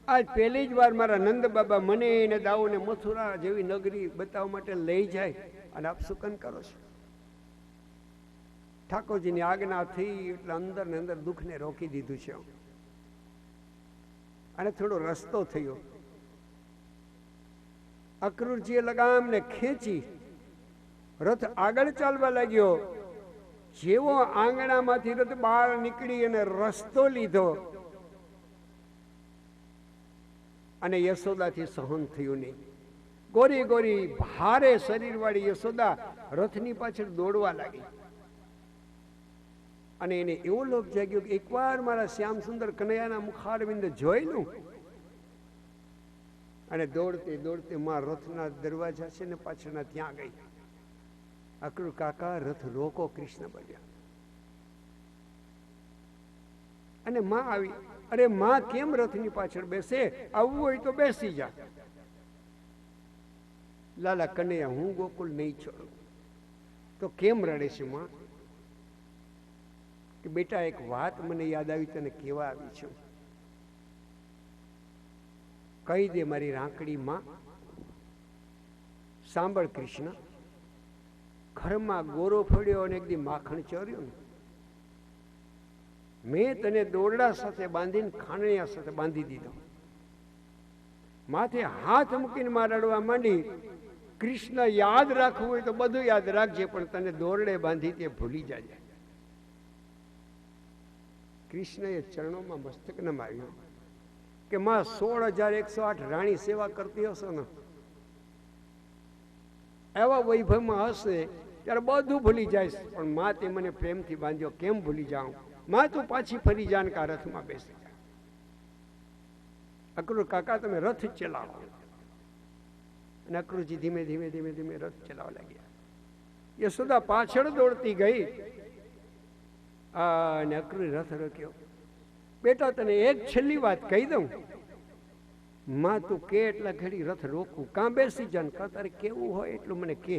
આજ પહેલી જ વાર મારા નંદ બાબા મને એને દાઉને મથુરા જેવી નગરી બતાવવા માટે લઈ જાય અને અપશુકન કરો છો. ઠાકોરજીની આજ્ઞા થઈ એટલે અંદર ને અંદર દુઃખને રોકી દીધું છે. અને થોડો રસ્તો થયો. અક્રૂરજીએ લગામને ખેંચી રથ આગળ ચાલવા લાગ્યો. જેવો આંગણામાંથી રથ બહાર નીકળી અને રસ્તો લીધો અને યશોદાથી સહન થયું નહીં. ગોરી ગોરી ભારે શરીરવાળી યશોદા રથની પાછળ દોડવા લાગી અને એને એવો લોભ જાગ્યો કે એકવાર મારા શ્યામ સુંદર કનૈયાના મુખારવિંદ જોઈ લઉં. અને દોડતે દોડતે માં રથના દરવાજા છે ને પાછળના ત્યાં ગઈ. અક્રૂર કાકા રથ રોકો, કૃષ્ણ બોલ્યા. અને માં આવી. અરે માં કેમ રથની પાછળ બેસે? આવવું હોય તો બેસી જા. લાલા કનૈયા, હું ગોકુળ નહીં છોડું. તો કેમ રડે છે માં? કે બેટા એક વાત મને યાદ આવી, તને કેવા આવી છું. કહી દે મારી રાંકડી માં. સાંભળ કૃષ્ણ, ઘરમાં ગોરો ફળ્યો અને એકદી માખણ ચોર્યું ને, મેં તને દોરડા સાથે બાંધીને ખાંડણિયા સાથે બાંધી દીધો. માથે હાથ મૂકીને માં રડવા માંડી. કૃષ્ણ યાદ રાખવું હોય તો બધું યાદ રાખજે, પણ તને દોરડે બાંધી તે ભૂલી જાય. કૃષ્ણએ ચરણોમાં મસ્તક નમાવ્યું કે માં 16,108 રાણી સેવા કરતી હશો ને, એવા વૈભવમાં હશે ત્યારે બધું ભૂલી જાય. પણ માં તે મને પ્રેમથી બાંધ્યો, કેમ ભૂલી જાઉં? માં તું પાછી ફરી જાન કા રથમાં બેસી જા. અક્રૂર કાકા તમે રથ ચલાવો. અને અક્રૂરજી ધીમે ધીમે ધીમે ધીમે રથ ચલાવવા લાગ્યા. યશોદા પાછળ દોડતી ગઈ અને અક્રૂરે રથ રોક્યો. બેટા તને એક છેલ્લી વાત કહી દઉં, માં તું કે એટલા ઘડી રથ રોકું, કાં બેસી જાન, કાં તારે કેવું હોય એટલું મને કે.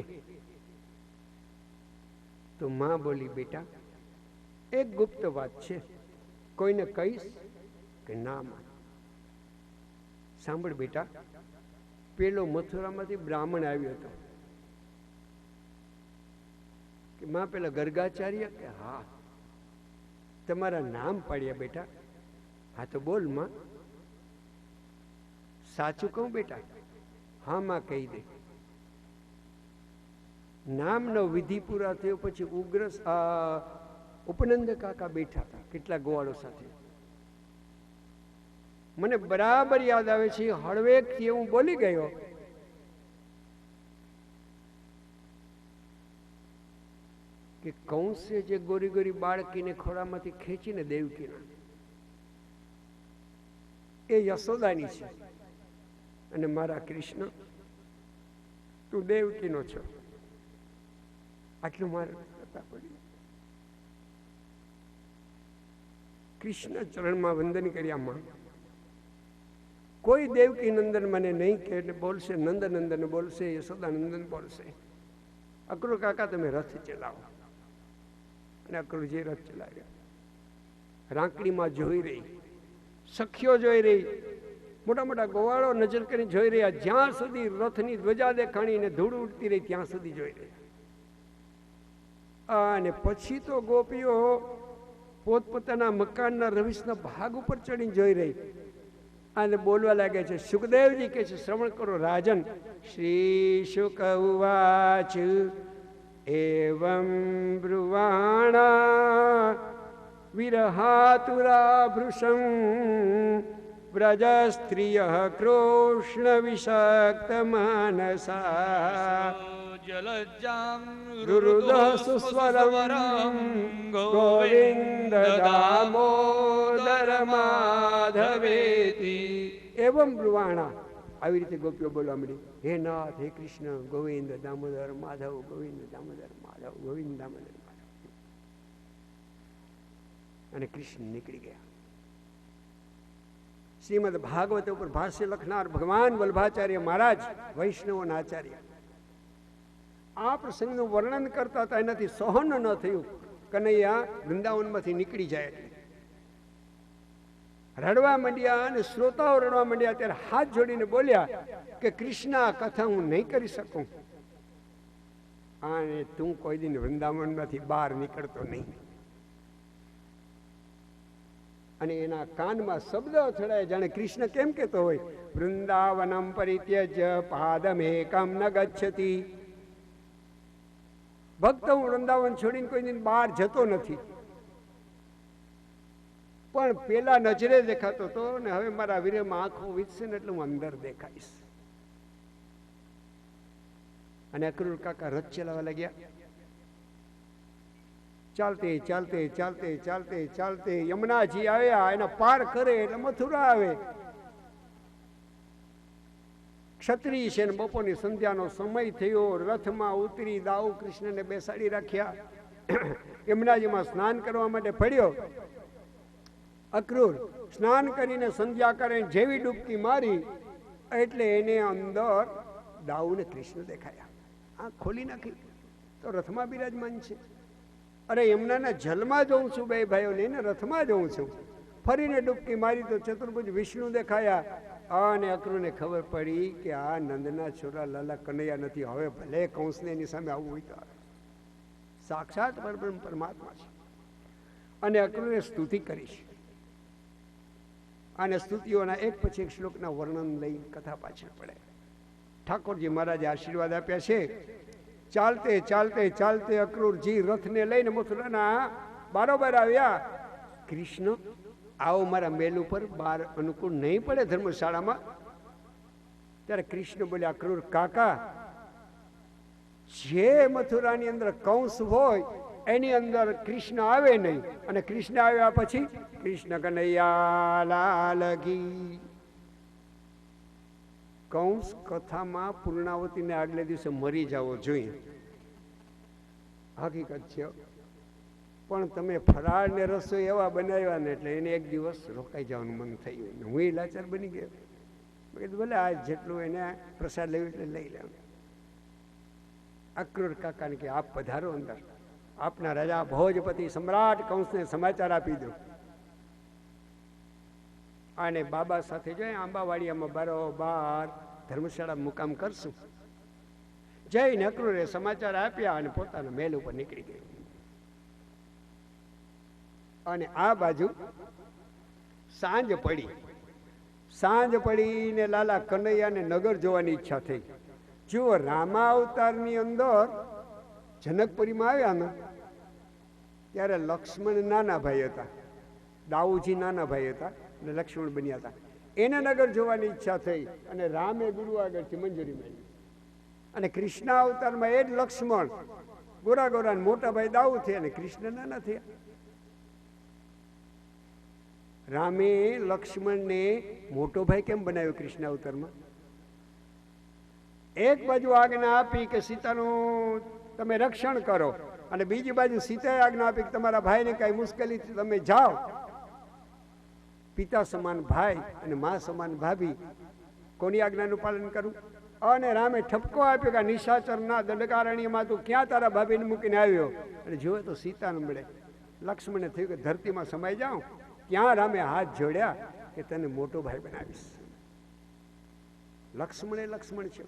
તો માં બોલી, બેટા એક ગુપ્ત વાત છે, કોઈને કહીશ કે ના? માં સાંભળ બેટા, પેલો મથુરામાંથી બ્રાહ્મણ આવ્યો હતો. કે માં પેલા ગર્ગાચાર્ય? કે હા. તમારા નામ પાડ્યા બેટા? હા તો બોલ માં. સાચું કહું બેટા? હા માં કહી દે. નામનો વિધિ પૂરા થયો પછી ઉગ્ર ઉપનંદ કાકા બેઠા હતા કેટલા ગોવાળો સાથે. મને બરાબર યાદ આવે છે, હળવેકથી હું બોલી ગયો કે કંસે જે ગોરી ગોરી બાળકીને ખોળામાંથી ખેંચીને દેવકીના, એ યશોદાની છે. અને મારા કૃષ્ણ, તું દેવકીનો છો. આટલું મારે કરતા પડ્યું. કૃષ્ણ ચરણમાં વંદન કર્યા. માં કોઈ દેવકી નંદન મને નહીં કે એટલે બોલશે નંદ નંદન બોલશે, યશોદા નંદન બોલશે. અક્રૂર કાકા તમે રથ ચલાવો. અને અક્રૂરજી રથ ચલાવ્યા. રાંકડીમાં જોઈ રહી, સખીઓ જોઈ રહી, મોટા મોટા ગોવાળો નજર કરીને જોઈ રહ્યા. જ્યાં સુધી રથની ધ્વજા દેખાણીને ધૂળ ઉડતી રહી ત્યાં સુધી જોઈ રહ્યા. અને પછી તો ગોપીઓ પોતપોતાના મકાનના રવિશના ભાગ ઉપર ચડીને જોઈ રહી અને બોલવા લાગે છે. સુખદેવજી કહે છે, શ્રવણ કરો રાજન. શ્રી શુક ઉવાચ એવં બ્રુવાણા વિરહાતુરા ભૃશં વ્રજ સ્ત્રિય કૃષ્ણ વિષક્ત માનસા જલજામ રુરુદ સુસ્વરમ ગોવિંદ દામોદર માધવેતિ. એવં બ્રુવાણા, આવી રીતે ગોપીઓ બોલવા મળી. હે નાથ, હે કૃષ્ણ, ગોવિંદ દામોદર માધવ, ગોવિંદ દામોદર માધવ, ગોવિંદ દામોદર માધવ. અને કૃષ્ણ નીકળી ગયા. શ્રીમદ ભાગવત ઉપર ભાષ્ય લખનાર ભગવાન વલ્ભાચાર્ય મહારાજ, વૈષ્ણવના આચાર્ય, આ પ્રસંગનું વર્ણન કરતા હતા. એનાથી સહન ન થયું. કનૈયા વૃંદાવનમાંથી નીકળી જાય એટલે રડવા માંડ્યા. અને શ્રોતાઓ રડવા માંડ્યા. ત્યારે હાથ જોડીને બોલ્યા કે કૃષ્ણ, આ કથા હું નહીં કરી શકું. અને તું કોઈ દિન વૃંદાવનમાંથી બહાર નીકળતો નહીં. અને એના કાનમાં શબ્દ અથડાય, જાણે કૃષ્ણ કેમ કહેતો હોય, વૃંદાવનમ પરિત્યજ્ય પાદમેકમ ન ગચ્છતિ. ભક્ત હું વૃંદાવન છોડીને કોઈ દિન બહાર જતો નથી, પણ પેલા નજરે દેખાતો હતો ને હવે મારા વીરમાં આંખો વીતશે ને એટલે હું અંદર દેખાઈશ. અને અક્રૂર કાકા રથ ચલાવવા લાગ્યા. ચાલતે ચાલતે ચાલતે ચાલતે ચાલતે યમુનાજી આવ્યા, એના પાર કરે એટલે મથુરા આવે. ક્ષત્રિય છે ને બપોરની સંધ્યાનો સમય થયો, રથમાં ઉતરી દાઉ કૃષ્ણને બેસાડી રાખ્યા. યમુનાજીમાં સ્નાન કરવા માટે પડ્યો. અક્રૂર સ્નાન કરીને સંધ્યા કરે, જેવી ડૂબકી મારી એટલે એને અંદર દાઉને કૃષ્ણ દેખાયા. આંખ ખોલી નાખી તો રથમાં બિરાજમાન છે. અરે યમુનાના જલમાં જોઉં છું બે ભાઈઓને, એને રથમાં જોઉં છું. ફરીને ડૂબકી મારી તો ચતુર્ભુજ વિષ્ણુ દેખાયા. અને અક્રૂરને ખબર પડી કે આ નંદના છોરા લાલા કનૈયા નથી, હવે ભલે કંસને એની સામે આવવું હોય તો આવે. સાક્ષાત પરબ્રહ્મ પરમાત્મા છે. અને અક્રૂરે સ્તુતિ કરી છે. અને સ્તુતિઓના એક પછી એક શ્લોકના વર્ણન લઈ કથા પાછળ પડે. ઠાકોરજી મહારાજે આશીર્વાદ આપ્યા છે. ચાલતે ચાલતે ચાલતે અક્રૂરજી રથને લઈને મથુરાના બારોબાર આવ્યા. કૃષ્ણ આવો મારા મેલ ઉપર, બાર અનુકૂળ નહીં પડે ધર્મશાળામાં. ત્યારે કૃષ્ણ બોલ્યા, અક્રૂર કાકા, જે મથુરાની અંદર કંસ હોય એની અંદર કૃષ્ણ આવે નહીં. અને કૃષ્ણ આવ્યા પછી કૃષ્ણ કનૈયા લાલ કી. કંસ કથામાં પૂર્ણાવતીને આગલે દિવસે મરી જવો જોઈએ, હકીકત છે. પણ તમે ફરાળ ને રસોઈ એવા બનાવ્યા ને એટલે એને એક દિવસ રોકાઈ જવાનું મન થયું. હું એ લાચાર બની ગયો. મેં કીધું ભલે આ જેટલું એને પ્રસાદ લેવું એટલે લઈ લેવું. અક્રૂર કાકાને કે આપ પધારો અંદર, આપના રાજા ભોજપતિ સમ્રાટ કંસને સમાચાર આપી દો. અને બાબા સાથે જોઈએ આંબાવાડિયામાં બારોબાર ધર્મશાળા મુકામ કરશું. જઈને અક્રૂરે સમાચાર આપ્યા અને પોતાના મહેલ ઉપર નીકળી ગયો. અને આ બાજુ સાંજ પડી. સાંજ પડીને લાલા કનૈયાને નગર જોવાની ઈચ્છા થઈ. જુઓ, રામા અવતારની અંદર જનકપુરીમાં આવ્યા ને ત્યારે લક્ષ્મણ નાના ભાઈ હતા, દાઉજી નાના ભાઈ હતા અને લક્ષ્મણ બન્યા હતા. એને નગર જોવાની ઈચ્છા થઈ અને રામે ગુરુ આગળથી મંજૂરી માંગી. અને કૃષ્ણ અવતારમાં એ જ લક્ષ્મણ ગોરા ગોરા મોટા ભાઈ દાઉ થયા અને કૃષ્ણ નાના થયા. રામે લક્ષ્મણને મોટો ભાઈ કેમ બનાવ્યો કૃષ્ણ અવતારમાં? એક બાજુ આજ્ઞા આપી કે સીતાનું તમે રક્ષણ કરો, અને બીજી બાજુ સીતાએ આજ્ઞા આપી કે તમારા ભાઈને કઈ મુશ્કેલી તમે જાઓ. પિતા સમાન ભાઈ અને મા સમાન ભાભી, કોની આજ્ઞાનું પાલન કરવું? અને રામે ઠપકો આપ્યો કે નિશાચરના દંડકારણ્યમાં તું ક્યાં તારા ભાભીને મૂકીને આવ્યો? અને જોયો તો સીતાને મળે. લક્ષ્મણને થયું કે ધરતીમાં સમાઈ જાઉં. ત્યાં રામે હાથ જોડ્યા કે તને મોટો ભાઈ બનાવીશ. લક્ષ્મણ એ લક્ષ્મણ છે.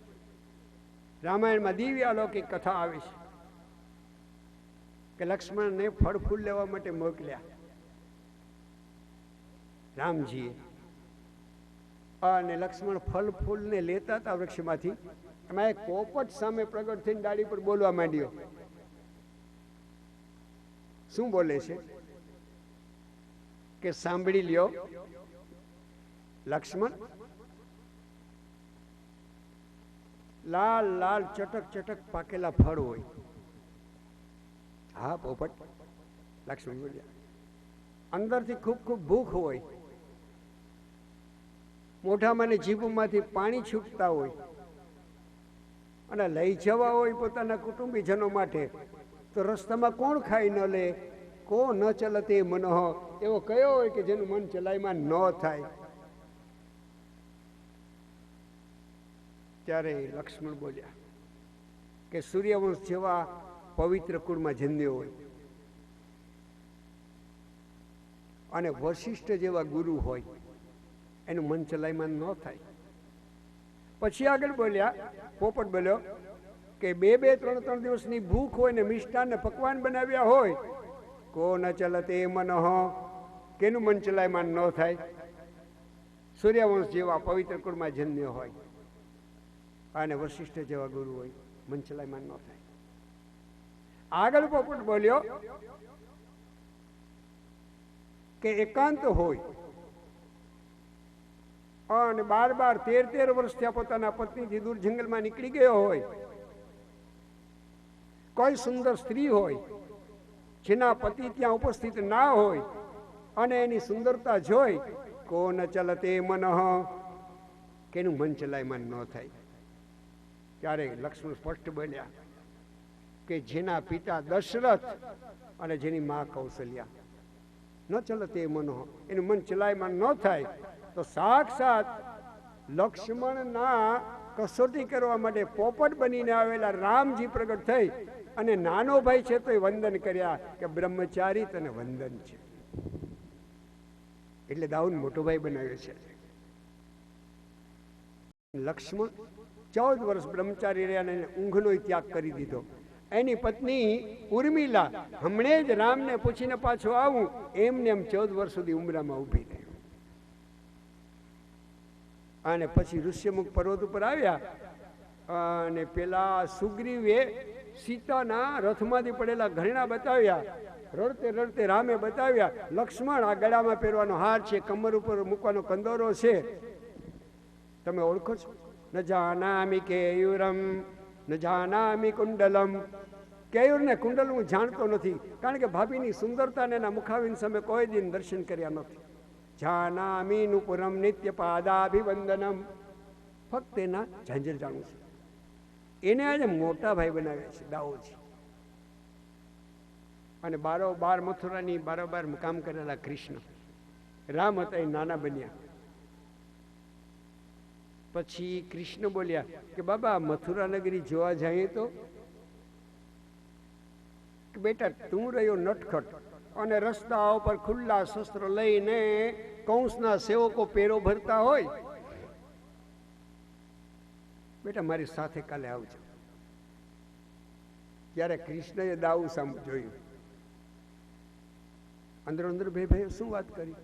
રામાયણમાં દિવ્ય અલૌકિક કથા આવે છે કે લક્ષ્મણને ફળ ફૂલ લેવા માટે મોકલ્યા રામજીએ. અને લક્ષ્મણ ફળ ફૂલને લેતા હતા વૃક્ષમાંથી. એમાં એક પોપટ સામે પ્રગટ થઈને ડાળી પર બોલવા માંડ્યો. શું બોલે છે કે સાંભળી લ્યો લક્ષ્મણ, લાલ લાલ ચટક ચટક પાકેલા ફળ હોય. હા પોપટ, લક્ષ્મણ બોલ્યા. અંદરથી ખૂબ ખૂબ ભૂખ હોય, મોઢામાં ને જીભમાંથી પાણી છૂટતા હોય, અને લઈ જવા હોય પોતાના કુટુંબીજનો માટે, તો રસ્તામાં કોણ ખાઈ ન લે? કો ન ચલતે મનઃ, એવો કયો હોય કે જેનું મન ચલાયમાં ન થાય? ત્યારે લક્ષ્મણ બોલ્યા કે સૂર્યવંશ જેવા પવિત્ર કુળમાં જન્મ્યો હોય અને વશિષ્ઠ જેવા ગુરુ હોય, એનું મન ચલાયમાન ન થાય. પછી આગળ બોલ્યા, પોપટ બોલ્યો કે બે બે ત્રણ ત્રણ દિવસની ભૂખ હોય ને મિષ્ટાન ને પકવાન બનાવ્યા હોય, કો ન ચલતે મનઃ, કેનું મન ચલાયમાન ન થાય? સૂર્યવંશ જેવા પવિત્ર કુળમાં જન્મ્યો હોય અને વશિષ્ઠ જેવા ગુરુ હોય, મન ચલાયમાન ન થાય. આગળ પોપટ બોલ્યો કે એકાંત હોય અને 12-13 વર્ષ થયા પોતાના પત્નીથી દૂર જંગલમાં નીકળી ગયો હોય, કોઈ સુંદર સ્ત્રી હોય જેના પતિ ત્યાં ઉપસ્થિત ના હોય અને એની સુંદરતા જોઈ કોન ચલતે મનઃ, કેનું મન ચલાયમાન ન થાય. ત્યારે લક્ષ્મણ સ્પષ્ટ બોલ્યા કે જેના પિતા દશરથ અને જેની મા કૌશલ્યા, ન ચલતે મનઃ, એનું મન ચલાયમાન ન થાય તો સાક્ષાત લક્ષ્મણના કસોટી કરવા માટે પોપટ બનીને આવેલા રામજી પ્રગટ થઈ અને નાનો ભાઈ છે તો એ વંદન કર્યા કે બ્રહ્મચારી તને વંદન છે. એટલે દાઉદ મોટો ભાઈ બનાવ્યો છે. લક્ષ્મણ 14 વર્ષ બ્રહ્મચારી રહ્યા અને ઊંઘનો ત્યાગ કરી દીધો. એની પત્ની ઉર્મિલા હમણે જ રામને પૂછીને પાછો આવું એમને એમ 14 વર્ષ સુધી ઉમરામાં ઊભી રહી અને પછી ઋષ્યમુખ પર્વત ઉપર આવ્યા અને પેલા સુગ્રીવે સીતાના રથમાંથી પડેલા ઘરેણા બતાવ્યા. રડતે રડતે રામે બતાવ્યા, લક્ષ્મણ આ ગળામાં પહેરવાનો હાર છે, કમર ઉપર મૂકવાનો કંદોરો છે, તમે ઓળખો છો? ન જાનામિ કેયુરમ ન જાનામિ કુંડલમ. કેયુરને કુંડલ હું જાણતો નથી, કારણ કે ભાભીની સુંદરતાને એના મુખાવીન સામે કોઈ દિન દર્શન કર્યા નથી. જાનામિ નુપુરમ નિત્ય પાદાભિવંદનમ, ફક્ત એના ઝાંઝર જાણું છું. એને આજે મોટા ભાઈ બનાવ્યા છે દાઉદજી. અને 12 મથુરાની 12 કામ કરેલા કૃષ્ણ, રામ હતા એ નાના બન્યા. પછી કૃષ્ણ બોલ્યા કે બાબા મથુરા નગરી જોવા જઈએ તો? બેટા તું રહ્યો નટખટ અને રસ્તા ઉપર ખુલ્લા શસ્ત્ર લઈને કંસના સેવકો પેરો ભરતા હોય, બેટા મારી સાથે કાલે આવજો. ત્યારે કૃષ્ણએ દાઉ સામે જોયું. અંદરો અંદર બે ભાઈઓ શું વાત કરી?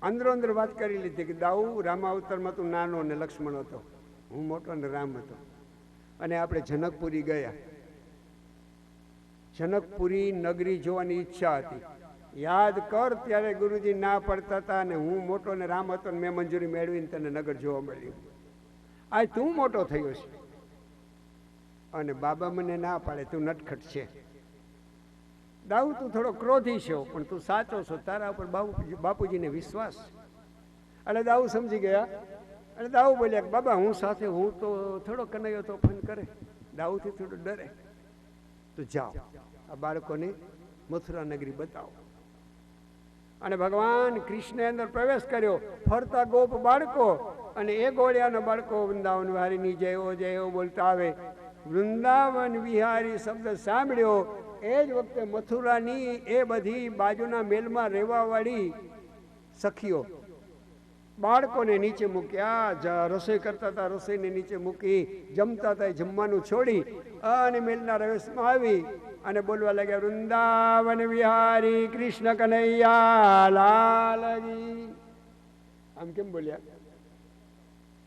અંદરો અંદર વાત કરી લીધી કે દાઉ રામાવતારમાં તું નાનો અને લક્ષ્મણ હતો, હું મોટો અને રામ હતો, અને આપણે જનકપુરી ગયા. જનકપુરી નગરી જોવાની ઈચ્છા હતી, યાદ કર ત્યારે ગુરુજી ના પડતા હતા અને હું મોટો અને રામ હતો, મેં મંજૂરી મેળવીને તને નગર જોવા મળ્યું. આજ તું મોટો થયો છે અને બાબા મને ના પાડે, તું નટખટ છે. દાઉ તું થોડો ક્રોધી છો પણ તું સાચો છો, તારા ઉપર બાપુજીને વિશ્વાસ. એટલે દાઉ સમજી ગયા અને દાઉ બોલ્યા કે બાબા હું સાથે હું તો થોડો કનૈયો તોફાન કરે, દાઉથી થોડો ડરે, તો જાઓ આ બાળકોને મથુરા નગરી બતાવો. અને ભગવાન કૃષ્ણે અંદર પ્રવેશ કર્યો. ફરતા ગોપ બાળકો અને એ ગોળિયાના બાળકો વૃંદાવન વિહારીની જયો જયો બોલતા આવે. વૃંદાવન વિહારી શબ્દ સાંભળ્યો એ જ વખતે મથુરાની એ બધી બાજુના મેલમાં રહેવાવાળી સખીઓ બાળકોને નીચે મૂક્યા, રસોઈ કરતા હતા રસોઈને નીચે મૂકી, જમતા હતા જમવાનું છોડી અને મેલના રવેશમાં આવી અને બોલવા લાગ્યા વૃંદાવન વિહારી કૃષ્ણ કનૈયા લાલજી. આમ કેમ બોલ્યા?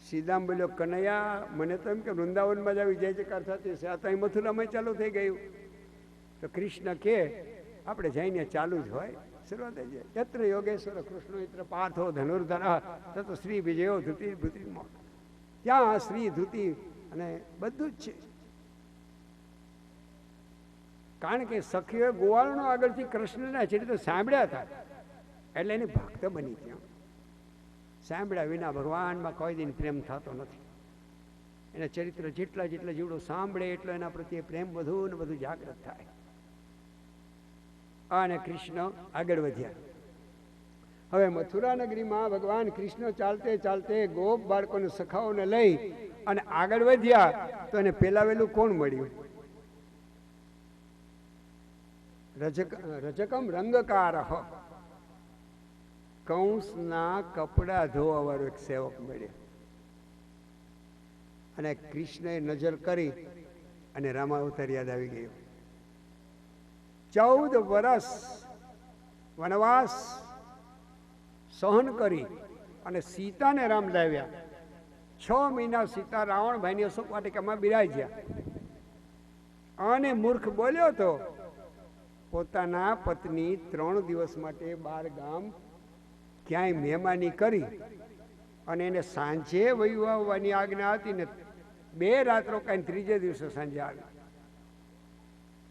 સીધામ બોલ્યો કનૈયા, મને તો એમ કે વૃંદાવનમાં જ આવી જય જયકાર થતી છે, આ તો અહીં મથુરામાં ચાલુ થઈ ગયું. તો કૃષ્ણ કે આપણે જઈને ચાલુ જ હોય, શરૂઆત થઈ જાય. યત્ર યોગેશ્વર કૃષ્ણ મિત્ર પાર્થો ધનુર્ધર તો શ્રી વિજયો ધૃતિ ભૂતિ, ત્યાં શ્રી ધૃતિ અને બધું જ છે. કારણ કે સખીઓએ ગોવાળનો આગળથી કૃષ્ણના ચરિત્ર સાંભળ્યા હતા એટલે એની ભક્ત બની. ત્યાં સાંભળ્યા વિના ભગવાનમાં કોઈ દિન પ્રેમ થતો નથી. એના ચરિત્ર જેટલા જેટલા જીવડો સાંભળે એટલો એના પ્રત્યે પ્રેમ વધુ ને વધુ જાગૃત થાય. અને કૃષ્ણ આગળ વધ્યા. હવે મથુરા નગરીમાં ભગવાન કૃષ્ણ ચાલતે ચાલતે ગોપ બાળકોને સખાઓને લઈ અને આગળ વધ્યા તો એને પેલાવેલું કોણ મળ્યું? રજકમ રંગકાર, કંસના કપડા ધોવા વાળો એક સેવક મળ્યો. અને કૃષ્ણએ નજર કરી અને રામાવતાર યાદ આવી ગયો. 14 વર્ષ વનવાસ સહન કરી અને સીતાને રામ લાવ્યા. 6 મહિના સીતા રાવણભાઈની અશોક વાટિકામાં બિરાજ્યા. અને મૂર્ખ બોલ્યો તો પોતાના પત્ની 3 દિવસ માટે 12 ગામ ક્યાંય મહેમાની કરી અને એને સાંજે વયું આવવાની આજ્ઞા હતી ને 2 રાત રોકાઈને 3જે દિવસે સાંજે આવી.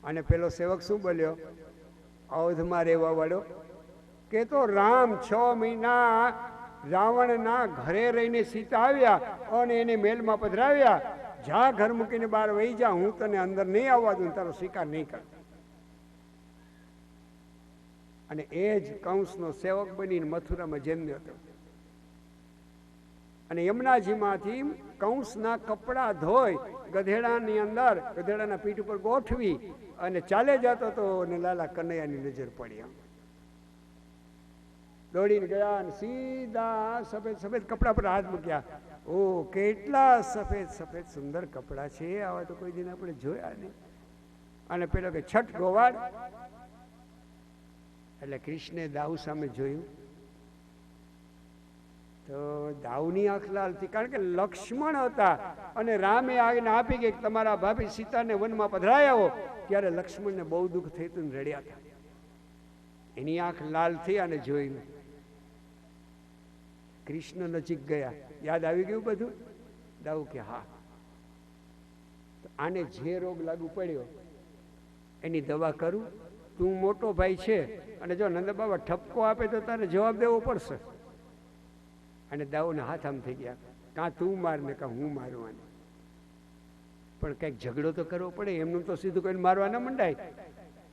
અને પેલો સેવક શું બોલ્યો અવધમાં રહેવા વાળો કે તો રામ 6 મહિના રાવણના ઘરે રહીને સીતા આવ્યા અને એને મહેલમાં પધરાવ્યા. જા ઘર મૂકીને બહાર વહી જા, હું તને અંદર નહીં આવવા દઉં, તારો સ્વીકાર નહીં કર. અને એ જ કંસનો સેવક બનીને મથુરામાં જન્મ્યો હતો. અને યમુનાજીમાંથી કંસના કપડા ધોઈ ગધેડાની અંદર ગધેડાના પીઠ ઉપર ગોઠવી અને ચાલે જતો હતો અને લાલા કનૈયાની નજર પડી. દોડીને ગયા અને સીધા સફેદ સફેદ કપડા પર હાથ મૂક્યા. ઓ કેટલા સફેદ સફેદ સુંદર કપડા છે, આવા તો કોઈ દિન આપણે જોયા નહીં. અને પેલો કે છઠ ગોવાળ. એટલે કૃષ્ણે દાઉ સામે જોયું તો દાઉની આંખ લાલ હતી, કારણ કે લક્ષ્મણ હતા અને રામે આજ્ઞા આપી કે તમારા ભાભી સીતાને વનમાં પધરાઈ આવો. ત્યારે લક્ષ્મણને બહુ દુઃખ થયું ને રડ્યા હતા. એની આંખ લાલ થઈ અને જોયું. કૃષ્ણ નજીક ગયા, યાદ આવી ગયું બધું. દાઉ કે હા, આને જે રોગ લાગુ પડ્યો એની દવા કરું, તું મોટો ભાઈ છે અને જો નંદ બાબા ઠપકો આપે તો તારે જવાબ દેવો પડશે. અને દાઉને હાથ આમ થઈ ગયા, કાં તું માર ને કાં હું મારું આને. પણ કંઈક ઝઘડો તો કરવો પડે, એમનું તો સીધું કોઈને મારવા ના મંડાય.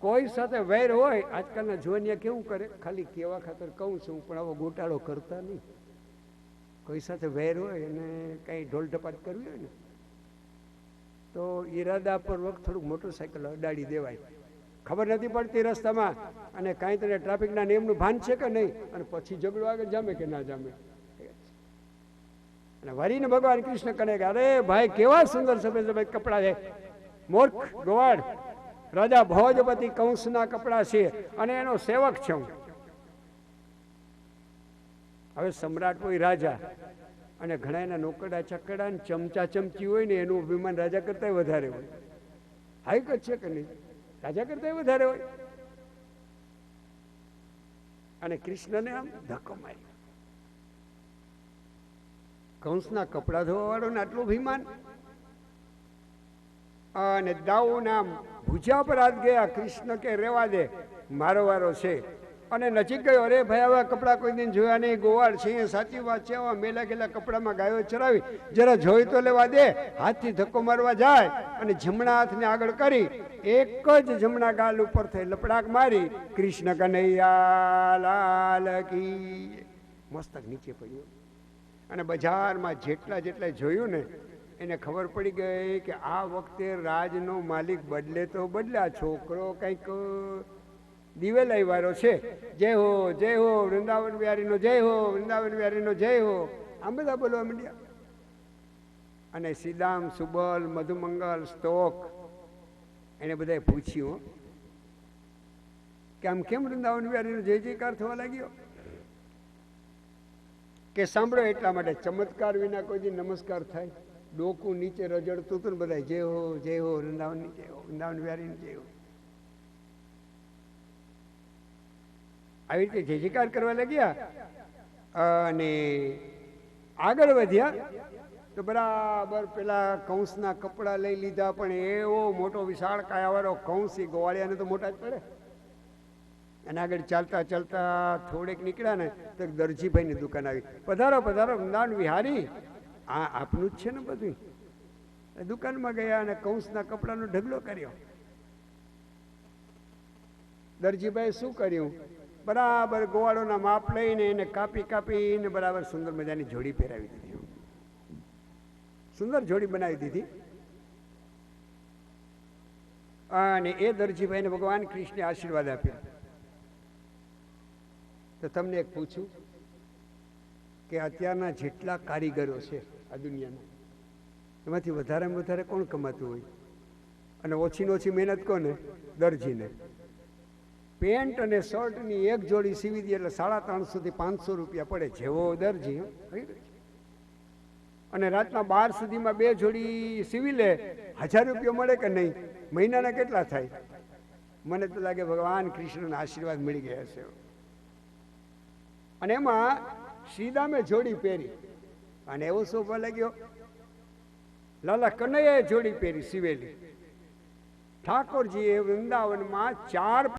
કોઈ સાથે વૈર હોય, આજકાલના જોનિયા કેવું કરે, ખાલી કેવા ખાતર કહું છું પણ આવો ગોટાળો કરતા નહીં. કોઈ સાથે વૈર હોય અને કંઈ ઢોલ ઢપાટ કરવી હોય ને તો ઈરાદાપૂર્વક થોડુંક મોટરસાઇકલ અડાડી દેવાય. ખબર નથી પડતી રસ્તામાં અને કાંઈ તને ટ્રાફિકના નિયમનું ભાન છે કે નહીં, અને પછી ઝઘડો આગળ જામે કે ના જામે. અને વરીને ભગવાન કૃષ્ણ કહે કે અરે ભાઈ કેવા સુંદર સફેદ સફેદ કપડા છે. મૂર્ખ ગોવાળ, રાજા ભોજપતિ કંસના કપડા છે અને એનો સેવક છે હું. હવે સમ્રાટ હોય રાજા અને ઘણા એના નોકરડા ચકડા ને ચમચા ચમચી હોય ને એનું અભિમાન રાજા કરતા વધારે હોય. હાઈકત છે કે નહીં, રાજા કરતા વધારે હોય. અને કૃષ્ણને આમ ધક્કો માર્યો. કંસના કપડા ધોવા વાળો ને આટલું અભિમાન. અને દાઉના ભૂજા પર હાથ ગયા. કૃષ્ણ કે રેવા દે, મારો વારો છે. અને નજીક ગયો, અરે ભાઈ આવા કપડા કોઈ દિન જોયા નહીં, ગોવાળ છે, સાચી વાત છે. આવા મેલા ગેલા કપડામાં ગાયો ચરાવી, જરા જોઈ તો લેવા દે. હાથથી ધક્કો મારવા જાય અને જમણા હાથને આગળ કરી એક જ જમણા ગાલ ઉપર થઈ લપડાક મારી. કૃષ્ણ કનૈયા લાલ કી. મસ્તક નીચે પડ્યું. અને બજારમાં જેટલા જેટલા જોયું ને એને ખબર પડી ગઈ કે આ વખતે રાજનો માલિક બદલે તો બદલે, આ છોકરો કંઈક દિવેલાઈ વાળો છે. જય હો જય હો વૃંદાવન વિહારીનો જય હો, વૃંદાવન વિહારીનો જય હો, આમ બધા બોલવા માંડ્યા. અને સીદામ, સુબલ, મધુમંગલ, સ્તોક એને બધાએ પૂછ્યું કે આમ કેમ વૃંદાવન વિહારીનો જય જયકાર થવા લાગ્યો. કે સાંભળો, એટલા માટે ચમત્કાર વિના કોઈ દી નમસ્કાર થાય. ડોકું નીચે રજડતું હતું ને બધા જય હો જય હો વૃંદાવનની જય હો, વૃંદાવન વિહારીની જય હો, આવી રીતે જય જયકાર કરવા લાગ્યા. અને આગળ વધ્યા તો બરાબર પેલા કંસના કપડા લઈ લીધા. પણ એવો મોટો વિશાળ કાયાવાળો કંસ, એ ગોવાળિયાને તો મોટા જ પડે. અને આગળ ચાલતા ચાલતા થોડેક નીકળ્યા ને તો દરજીભાઈની દુકાન આવી. પધારો પધારો વૃંદાવન વિહારી, આ આપનું જ છે ને બધું. દુકાનમાં ગયા અને કંસના કપડાનો ઢગલો કર્યો. દરજીભાઈ શું કર્યું, બરાબર ગોવાળોના માપ લઈને એને કાપી કાપીને બરાબર સુંદર મજાની જોડી પહેરાવી દીધી. સુંદર જોડી બનાવી દીધી. અને એ દરજીભાઈને ભગવાન કૃષ્ણે આશીર્વાદ આપ્યા. તો તમને એક પૂછું કે અત્યારના જેટલા કારીગરો છે આ દુનિયાના, એમાંથી વધારેમાં વધારે કોણ કમાતું હોય? અને ઓછીને ઓછી મહેનત કોને? દરજીને. પેન્ટ અને શર્ટની એક જોડી સીવી દે એટલે 350 થી 500 રૂપિયા પડે, જેવો દરજી હો. અને રાતના 12 સુધીમાં 2 જોડી સીવી લે, 1000 રૂપિયા મળે કે નહીં? મહિનાના કેટલા થાય? મને તો લાગે ભગવાન કૃષ્ણના આશીર્વાદ મળી ગયા છે. અને એમાં શ્રીદામે જોડી પહેરી, અને એવો શોભા લાગ્યો, લાલા કનૈયાએ જોડી પહેરી સીવેલી. ઠાકોરજીએ વૃંદાવનમાં 4